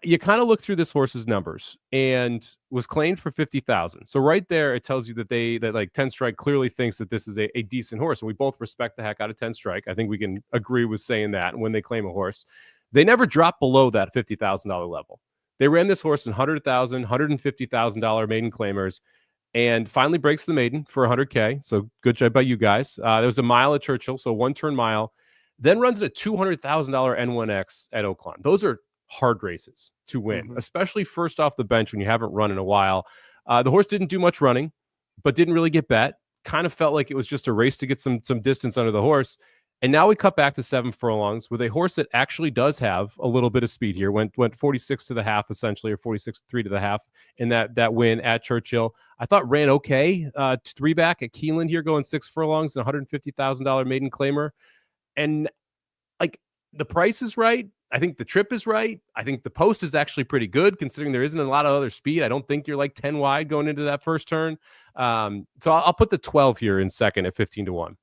You kind of look through this horse's numbers and was claimed for 50,000. So right there, it tells you that like 10 Strike clearly thinks that this is a decent horse. And we both respect the heck out of 10 Strike. I think we can agree with saying that when they claim a horse. They never drop below that $50,000 level. They ran this horse in $100,000, $150,000 maiden claimers, and finally breaks the maiden for $100K. So good job by you guys. There was a mile at Churchill, so 1-turn mile. Then runs a $200,000 N1X at Oaklawn. Those are hard races to win, especially first off the bench when you haven't run in a while. The horse didn't do much running, but didn't really get bet. Kind of felt like it was just a race to get some distance under the horse. And now we cut back to 7 furlongs with a horse that actually does have a little bit of speed here. Went 46 to the half, essentially, or 46.3 to the half in that win at Churchill. I thought ran okay. 3 back at Keeneland here, going 6 furlongs and $150,000 maiden claimer. And like the price is right. I think the trip is right. I think the post is actually pretty good considering there isn't a lot of other speed. I don't think you're like 10 wide going into that first turn. So I'll put the 12 here in second at 15-1.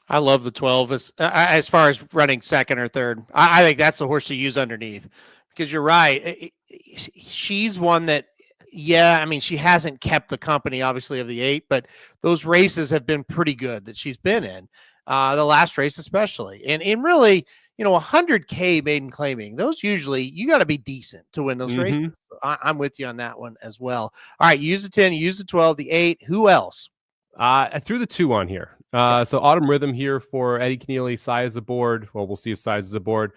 I love the 12 as far as running second or third. I think that's the horse to use underneath because you're right. She's one that, yeah, I mean, she hasn't kept the company, obviously, of the 8, but those races have been pretty good that she's been in, the last race especially. And really, 100K maiden claiming, those usually, you got to be decent to win those races. So I'm with you on that one as well. All right, you use the 10, you use the 12, the 8. Who else? I threw the 2 on here. So Autumn Rhythm here for Eddie Keneally. Size aboard. Well, we'll see if Size is aboard.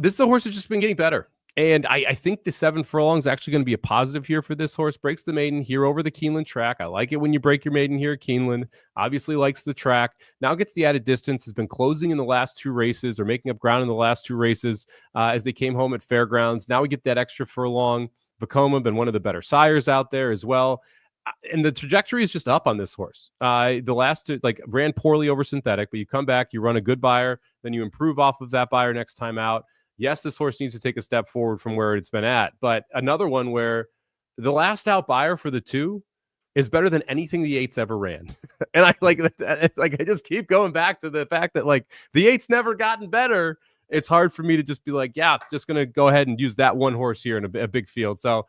This is a horse that's just been getting better. And I think the 7 furlongs is actually going to be a positive here for this horse. Breaks the maiden here over the Keeneland track. I like it when you break your maiden here at Keeneland. Obviously likes the track. Now gets the added distance. Has been closing in the last 2 races or making up ground in the last 2 races as they came home at Fairgrounds. Now we get that extra furlong. Vacoma been one of the better sires out there as well. And the trajectory is just up on this horse. The last 2, ran poorly over synthetic, but you come back, you run a good buyer, then you improve off of that buyer next time out. Yes, this horse needs to take a step forward from where it's been at, but another one where the last out buyer for the 2 is better than anything the 8's ever ran. And I just keep going back to the fact that the 8's never gotten better. It's hard for me to just be just going to go ahead and use that one horse here in a big field. So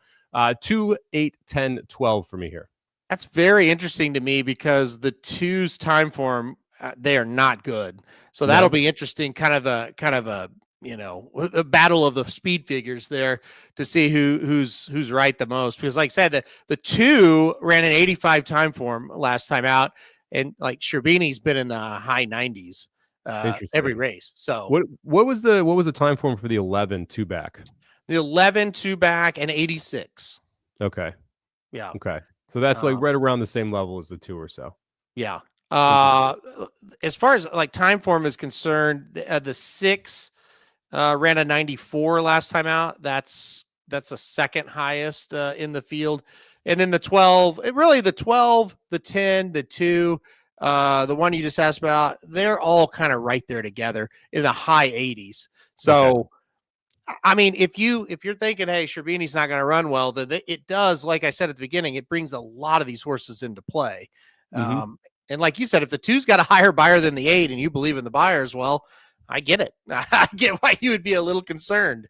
2, 8, 10, 12 for me here. That's very interesting to me because the 2's time form, they are not good. So that'll be interesting. Kind of a the battle of the speed figures there to see who's right the most. Because like I said, the 2 ran an 85 time form last time out. And Sherbini's been in the high 90s every race. So what was the time form for the 11 2 back? The 11 2 back and 86. Okay. Yeah. Okay. So that's right around the same level as the 2 or so. Yeah. As far as time form is concerned, the 6 ran a 94 last time out. That's the second highest in the field. And then the 12, the 12, the 10, the 2, the one you just asked about, they're all kind of right there together in the high 80s. So, I mean, if you're thinking, hey, Sherbini's not going to run well, then it does, like I said at the beginning, it brings a lot of these horses into play. And like you said, if the 2's got a higher buyer than the 8 and you believe in the buyers, well, I get it. I get why you would be a little concerned.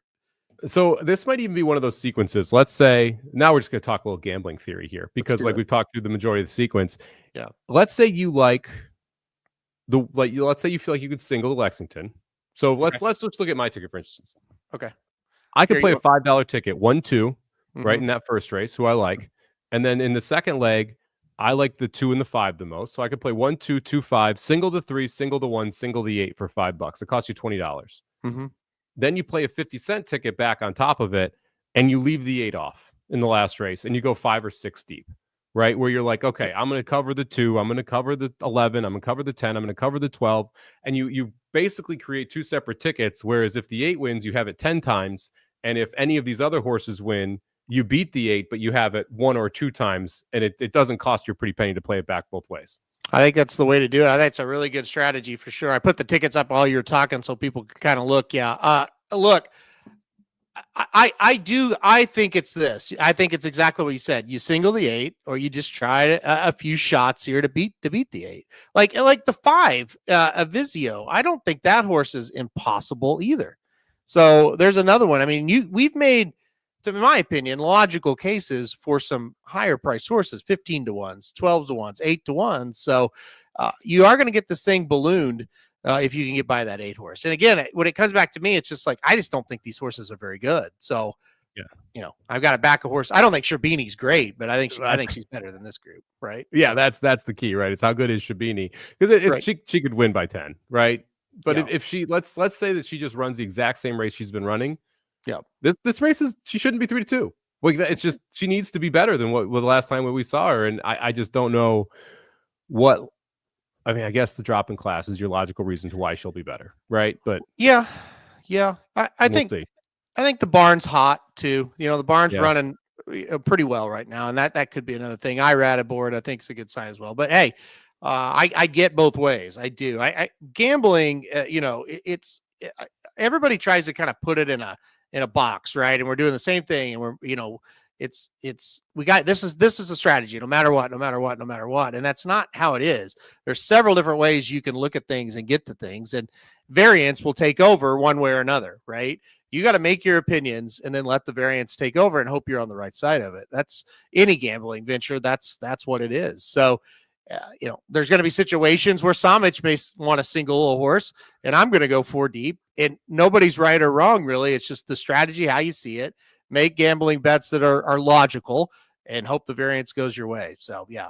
So this might even be one of those sequences. Let's say now we're just going to talk a little gambling theory here because we've talked through the majority of the sequence. Yeah. Let's say you let's say you feel like you could single Lexington. So let's just look at my ticket, for instance. Okay. I could play a $5 ticket, 1-2, right in that first race, who I like. And then in the second leg, I like the 2 and the 5 the most. So I could play 1-2, 2-5, single the 3, single the 1, single the 8 for $5. It costs you $20. Then you play a 50-cent ticket back on top of it, and you leave the 8 off in the last race, and you go 5 or 6 deep, right? Where you're like, okay, I'm going to cover the 2, I'm going to cover the 11, I'm going to cover the 10, I'm going to cover the 12, and you basically create 2 separate tickets, whereas if the 8 wins, you have it 10 times, and if any of these other horses win, you beat the 8, but you have it 1 or 2 times, and it doesn't cost you a pretty penny to play it back both ways. I think that's the way to do it. I think it's a really good strategy for sure. I put the tickets up while you're talking so people can kind of look. Yeah. Look, I think it's this. I think it's exactly what you said. You single the 8, or you just try a few shots here to beat the 8. Like the 5, Vizio. I don't think that horse is impossible either. So there's another one. I mean, we've made, in my opinion, logical cases for some higher price horses, 15 to 1s, 12 to 1s, 8 to 1s. So you are going to get this thing ballooned if you can get by that 8 horse. And again, when it comes back to me, it's just like, I just don't think these horses are very good. So, yeah, I've got to back a horse. I don't think Sherbini's great, but I think she's better than this group, right? Yeah, so, that's the key, right? It's how good is Sherbini? Because she could win by 10, right? But if she let's say that she just runs the exact same race she's been running, this race she shouldn't be 3 to 2. Like, it's just, she needs to be better than what the last time we saw her, and I just don't know what. I mean, I guess the drop in class is your logical reason to why she'll be better, right? But yeah, I think the barn's hot too. The barn's running pretty well right now, and that could be another thing. IRAD aboard, I think, is a good sign as well. But hey, I get both ways. I do. I gambling. It's everybody tries to kind of put it in a box, right? And we're doing the same thing, and we're this is a strategy, no matter what, and that's not how it is. There's several different ways you can look at things and get to things, and variance will take over one way or another, right? You got to make your opinions and then let the variance take over and hope you're on the right side of it. That's any gambling venture. That's what it is. So there's going to be situations where Samich may want to single a horse, and I'm going to go 4 deep, and nobody's right or wrong, really. It's just the strategy, how you see it. Make gambling bets that are logical, and hope the variance goes your way. So yeah,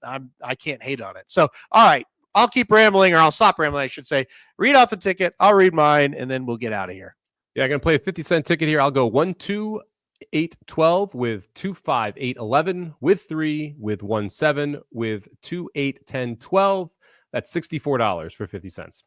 I can't hate on it. So all right, I'll keep rambling, or I'll stop rambling, I should say. Read off the ticket. I'll read mine, and then we'll get out of here. Yeah, I'm gonna play a 50-cent ticket here. I'll go 1, 2, 8, 12 with 2, 5, 8, 11 with 3 with 1, 7 with 2, 8, 10, 12. That's $64 for 50 cents.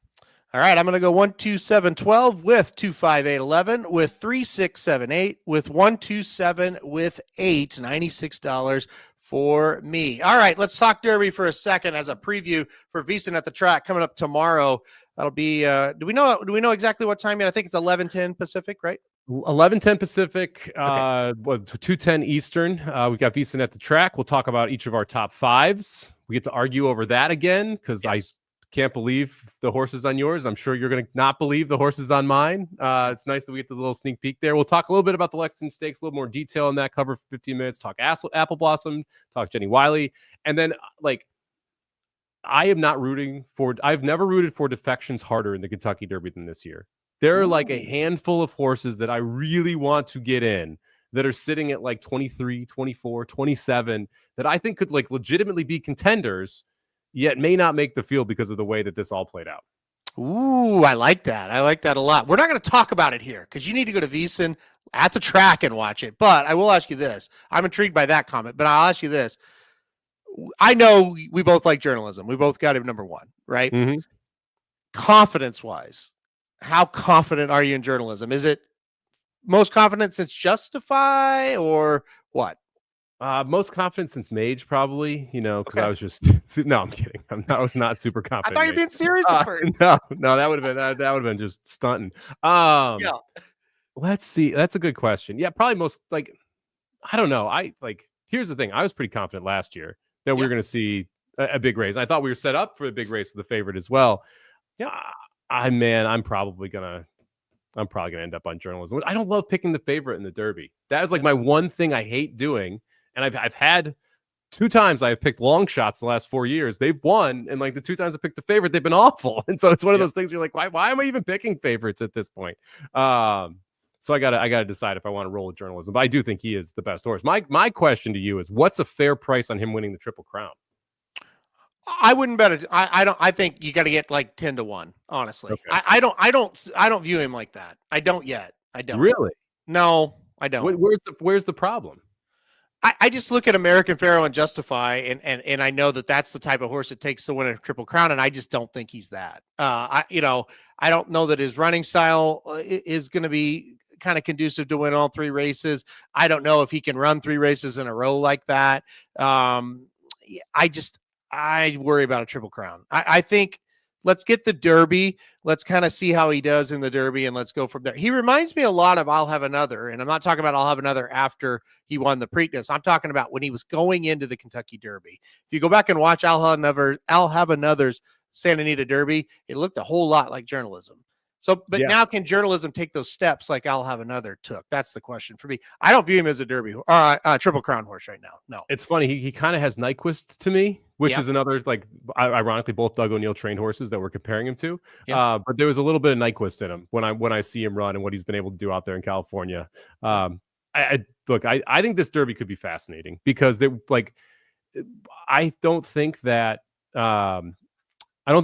All right, I'm going to go 1, 2, 7, 12 with 2, 5, 8, 11 with 3, 6, 7, 8 with 1, 2, 7 with 8, $96 for me. All right, let's talk Derby for a second as a preview for VSiN at the Track coming up tomorrow. That'll be do we know exactly what time yet? I think it's 11:10 Pacific, right? 11:10 Pacific, okay. 2:10 Eastern. We've got VSiN at the Track. We'll talk about each of our top 5s. We get to argue over that again, because I can't believe the horses on yours. I'm sure you're going to not believe the horses on mine. It's nice that we get the little sneak peek there. We'll talk a little bit about the Lexington Stakes, a little more detail in that cover for 15 minutes, talk Apple Blossom, talk Jenny Wiley. And then, I've never rooted for defections harder in the Kentucky Derby than this year. There are like a handful of horses that I really want to get in that are sitting at like 23, 24, 27 that I think could legitimately be contenders, yet may not make the field because of the way that this all played out. Ooh, I like that. I like that a lot. We're not going to talk about it here because you need to go to VSiN at the Track and watch it. But I will ask you this. I'm intrigued by that comment, but I'll ask you this. I know we both like journalism. We both got him number 1, right? Mm-hmm. Confidence-wise, how confident are you in journalism? Is it most confident since Justify or what? Most confident since Mage, probably, because I was just no, I'm kidding. I was not super confident. I thought you were being serious at first. No, that would have been just stunting. Let's see. That's a good question. Yeah, probably most I don't know. Here's the thing. I was pretty confident last year that we were going to see a big race. I thought we were set up for a big race with the favorite as well. Yeah, I'm probably gonna end up on journalism. I don't love picking the favorite in the Derby. That is my one thing I hate doing. And I've had 2 times I've picked long shots the last 4 years. They've won, and the 2 times I picked the favorite, they've been awful. And so it's one of those things you're like, why am I even picking favorites at this point? So I gotta decide if I want to roll with journalism. But I do think he is the best horse. My question to you is, what's a fair price on him winning the Triple Crown? I wouldn't bet it. I think you got to get 10 to 1. Honestly, okay. I don't view him like that. I don't yet. I don't really. No, I don't. Where's the problem? I just look at American Pharoah and Justify, and I know that's the type of horse it takes to win a Triple Crown, and I just don't think he's that. I don't know that his running style is going to be kind of conducive to win all 3 races. I don't know if he can run 3 races in a row like that. I worry about a Triple Crown. I think let's get the Derby. Let's kind of see how he does in the Derby, and let's go from there. He reminds me a lot of I'll Have Another, and I'm not talking about I'll Have Another after he won the Preakness. I'm talking about when he was going into the Kentucky Derby. If you go back and watch I'll Have Another's Santa Anita Derby, it looked a whole lot like journalism. So, but now can journalism take those steps like I'll Have Another took? That's the question for me. I don't view him as a Derby or Triple Crown horse right now. No, it's funny. He kind of has Nyquist to me, which is another, like, ironically, both Doug O'Neill trained horses that we're comparing him to. But there was a little bit of Nyquist in him when I see him run and what he's been able to do out there in California. I think this Derby could be fascinating because I don't think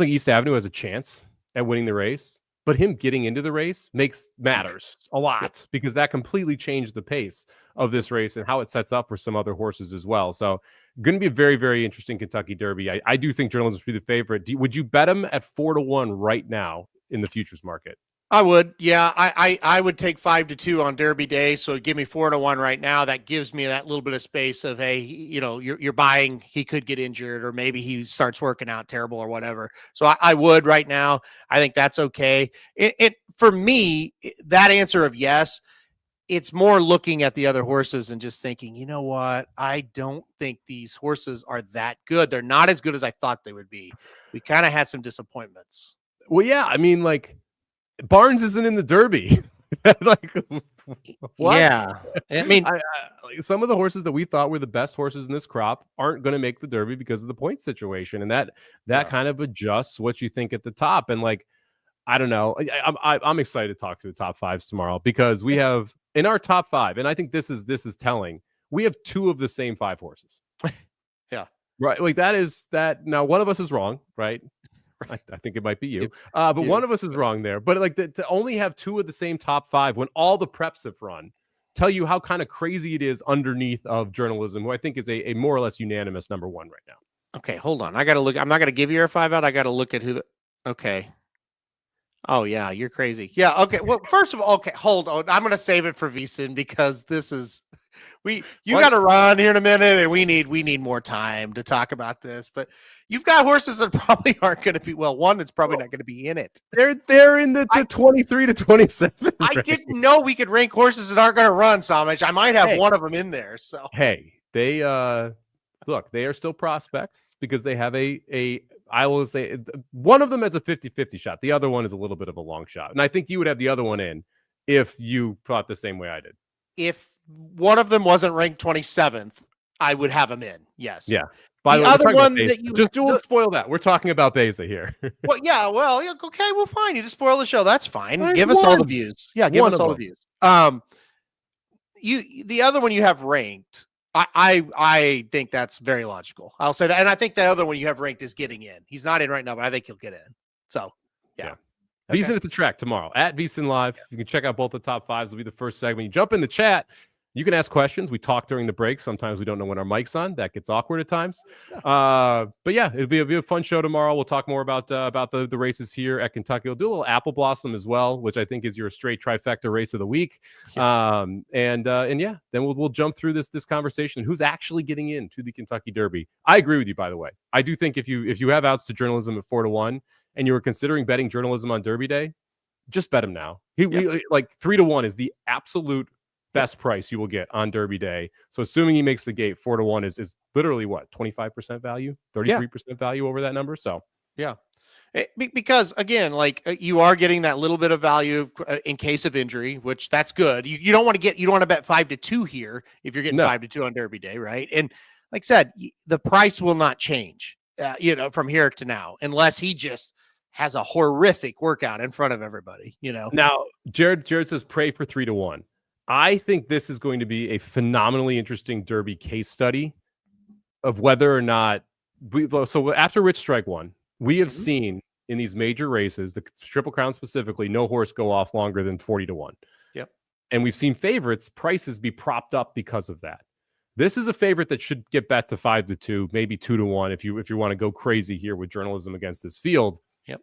East Avenue has a chance at winning the race. But him getting into the race matters a lot because that completely changed the pace of this race and how it sets up for some other horses as well. So going to be a very, very interesting Kentucky Derby. I do think journalism should be the favorite. Would you bet him at 4-1 right now in the futures market? I would. Yeah, I would take 5-2 on Derby Day. So give me 4-1 right now. That gives me that little bit of space of, hey, you're buying, he could get injured or maybe he starts working out terrible or whatever. So I would right now. I think that's okay. It for me, that answer of yes, it's more looking at the other horses and just thinking, you know what? I don't think these horses are that good. They're not as good as I thought they would be. We kind of had some disappointments. Well, yeah. I mean, like, Barnes isn't in the Derby. Like, what? Yeah. I mean, some of the horses that we thought were the best horses in this crop aren't going to make the Derby because of the point situation. And that kind of adjusts what you think at the top. And, like, I don't know. I'm excited to talk to the top fives tomorrow because we have in our top five, and I think this is telling. We have two of the same five horses. Yeah. Right. Like that. Now, one of us is wrong, right? I think it might be you. But one of us is wrong there. But like to only have two of the same top five when all the preps have run tell you how kind of crazy it is underneath of journalism, who I think is a more or less unanimous number one right now. Okay, hold on. I got to look. I'm not going to give you a 5 out. I got to look at okay. Oh, yeah, you're crazy. Yeah, okay. Well, first of all, okay, hold on. I'm going to save it for VSiN because this is you got to run here in a minute, and we need more time to talk about this. But you've got horses that probably aren't going to be one that's probably not going to be in it. They're in the 23 to 27. I didn't know we could rank horses that aren't going to run, Samich. I might have one of them in there. So they look, they are still prospects because they have I will say one of them has a 50-50 shot. The other one is a little bit of a long shot. And I think you would have the other one in if you thought the same way I did. If one of them wasn't ranked 27th, I would have him in. Yes. Yeah. By the way, other one that you don't spoil that. We're talking about Beza here. Well, yeah. Well, okay. Well, fine. You just spoil the show. That's fine. Give us all the views. Yeah. Give us all the views. The other one you have ranked. I think that's very logical. I'll say that. And I think the other one you have ranked is getting in. He's not in right now, but I think he'll get in. So, yeah. Okay. VSiN at the track tomorrow at VSiN Live. You can check out both the top fives. It'll be the first segment. You jump in the chat. You can ask questions. We talk during the break. Sometimes we don't know when our mic's on. That gets awkward at times. But yeah, it'll be a fun show tomorrow. We'll talk more about the races here at Kentucky. We'll do a little Apple Blossom as well, which I think is your straight trifecta race of the week. Yeah. And yeah, then we'll jump through this conversation. Who's actually getting into the Kentucky Derby? I agree with you, by the way. I do think if you have outs to journalism at 4-1 and you were considering betting journalism on Derby Day, just bet him now. Like 3-1 is the absolute best price you will get on Derby Day. So assuming he makes the gate, 4-1 is literally what, 25% value, 33% value over that number. So yeah, because again, like you are getting that little bit of value in case of injury, which that's good. You don't want to bet 5-2 here if you're getting 5-2 on Derby Day, right? And like I said, the price will not change, from here to now, unless he just has a horrific workout in front of everybody. Now Jared says pray for 3-1. I think this is going to be a phenomenally interesting Derby case study of whether or not so after Rich Strike won, we have seen in these major races, the Triple Crown specifically, no horse go off longer than 40-1. Yep. And we've seen favorites prices be propped up because of that. This is a favorite that should get bet to 5-2, maybe 2-1 if you want to go crazy here with journalism against this field. Yep.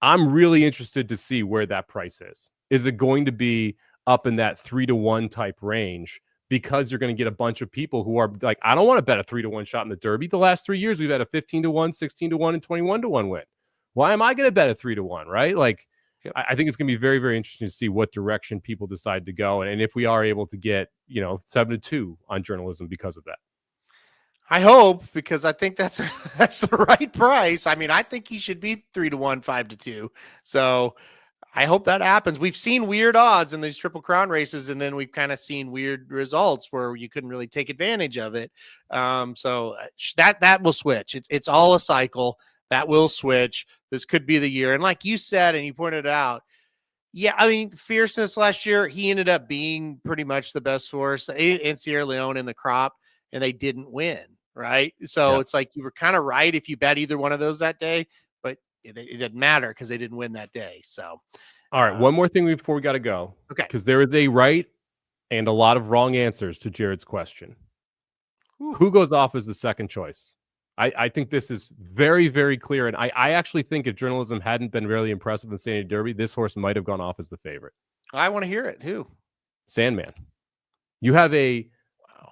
I'm really interested to see where that price is. Is it going to be up in that 3-1 type range because you're going to get a bunch of people who are like, I don't want to bet a 3-1 shot in the Derby. The last 3 years, we've had a 15-1, 16-1, and 21-1 win. Why am I going to bet a 3-1, right? Like, Yep. I think it's going to be very, very interesting to see what direction people decide to go. And if we are able to get, 7-2 on journalism because of that. I hope, because I think that's the right price. I mean, I think he should be 3-1, 5-2. So I hope that happens. We've seen weird odds in these Triple Crown races, and then we've kind of seen weird results where you couldn't really take advantage of it. So that will switch. It's all a cycle. That will switch. This could be the year. And like you said, and you pointed out, yeah, I mean, Fierceness last year, he ended up being pretty much the best horse in Sierra Leone in the crop, and they didn't win, right? So It's like you were kind of right if you bet either one of those that day, but it didn't matter because they didn't win that day. So, all right, one more thing before we got to go. Okay. Because there is a right and a lot of wrong answers to Jared's question. Who goes off as the second choice? I think this is very, very clear. And I actually think if journalism hadn't been really impressive in the San Diego Derby, this horse might have gone off as the favorite. I want to hear it. Who? Sandman. You have a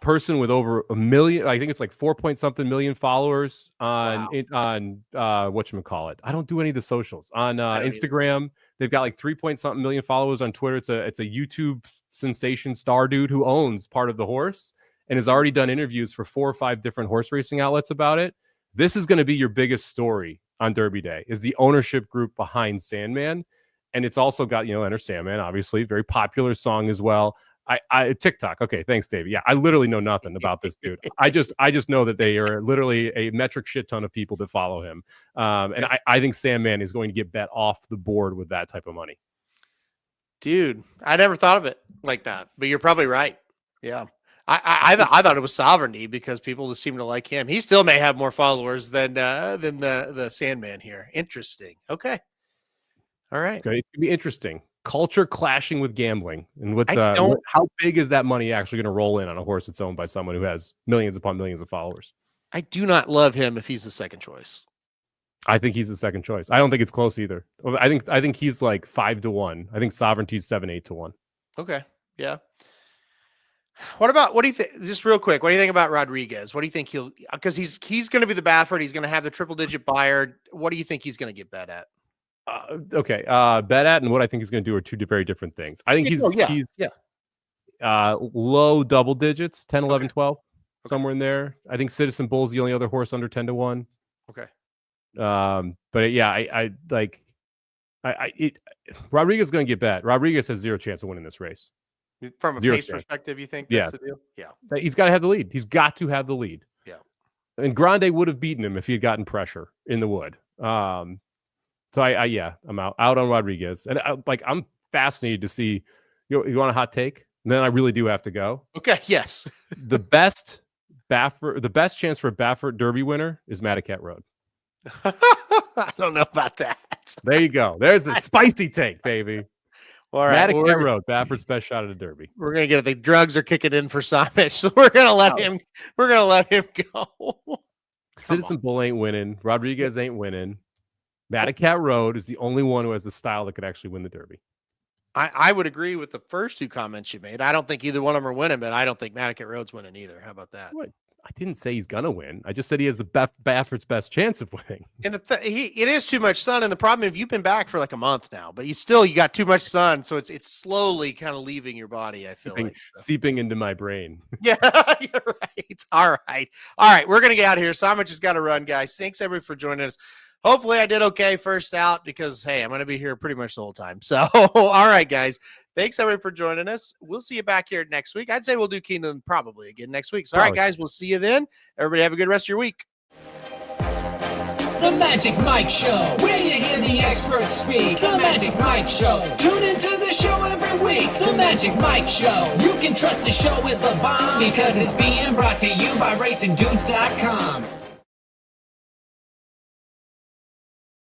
person with over 1 million, I think it's like 4-point-something million followers on whatchamacallit. I don't do any of the socials. On Instagram, either. They've got like 3-point-something million followers on Twitter. It's a YouTube sensation star dude who owns part of the horse and has already done interviews for 4 or 5 different horse racing outlets about it. This is going to be your biggest story on Derby Day, is the ownership group behind Sandman. And it's also got, Enter Sandman, obviously, very popular song as well. I TikTok. Okay, thanks, Davey. Yeah, I literally know nothing about this dude. I just know that they are literally a metric shit ton of people that follow him. And I think Sandman is going to get bet off the board with that type of money. Dude, I never thought of it like that, but you're probably right. Yeah. I thought it was Sovereignty because people just seem to like him. He still may have more followers than the Sandman here. Interesting. Okay. All right. Okay. It's gonna be interesting. Culture clashing with gambling, and how big is that money actually going to roll in on a horse that's owned by someone who has millions upon millions of followers? I do not love him if he's the second choice. I think he's the second choice. I don't think it's close either. I think he's like 5-1. I think Sovereignty's 7-8-1. Okay. Yeah. What do you think? Just real quick, what do you think about Rodriguez? What do you think because he's going to be the Baffert. He's going to have the triple digit buyer. What do you think he's going to get bet at? Okay. Bet at and what I think he's going to do are two very different things. I think he's low double digits, 10, 11, 12, somewhere in there. I think Citizen Bull's the only other horse under 10-1. Okay. But yeah, Rodriguez is going to get bet. Rodriguez has 0 chance of winning this race. From a pace perspective, you think that's the deal? Yeah. He's got to have the lead. He's got to have the lead. Yeah. And Grande would have beaten him if he had gotten pressure in the wood. So I'm out on Rodriguez. And I'm fascinated to see, you want a hot take? And then I really do have to go. Okay. Yes. The best chance for a Baffert Derby winner is Madacat Road. I don't know about that. There you go. There's a spicy take, baby. All right. Madacat Road, Baffert's best shot at a Derby. We're gonna get it. The drugs are kicking in for Samich, so we're gonna let him go. Citizen Bull ain't winning. Rodriguez ain't winning. Madacat Road is the only one who has the style that could actually win the Derby. I would agree with the first 2 comments you made. I don't think either one of them are winning, but I don't think Madacat Road's winning either. How about that? What? I didn't say he's gonna win. I just said he has the Baffert's best chance of winning. And it is too much sun. And the problem is you've been back for like a month now, but you got too much sun, so it's slowly kind of leaving your body. I feel like seeping into my brain. Yeah, you're right. All right. We're gonna get out of here. Samich has got to run, guys. Thanks everybody for joining us. Hopefully I did okay first out because hey, I'm gonna be here pretty much the whole time. So all right, guys. Thanks, everybody, for joining us. We'll see you back here next week. I'd say we'll do Keeneland probably again next week. So, all right, guys, we'll see you then. Everybody have a good rest of your week. The Magic Mike Show, where you hear the experts speak. The Magic Mike Show. Tune into the show every week. The Magic Mike Show. You can trust the show is the bomb because it's being brought to you by RacingDudes.com.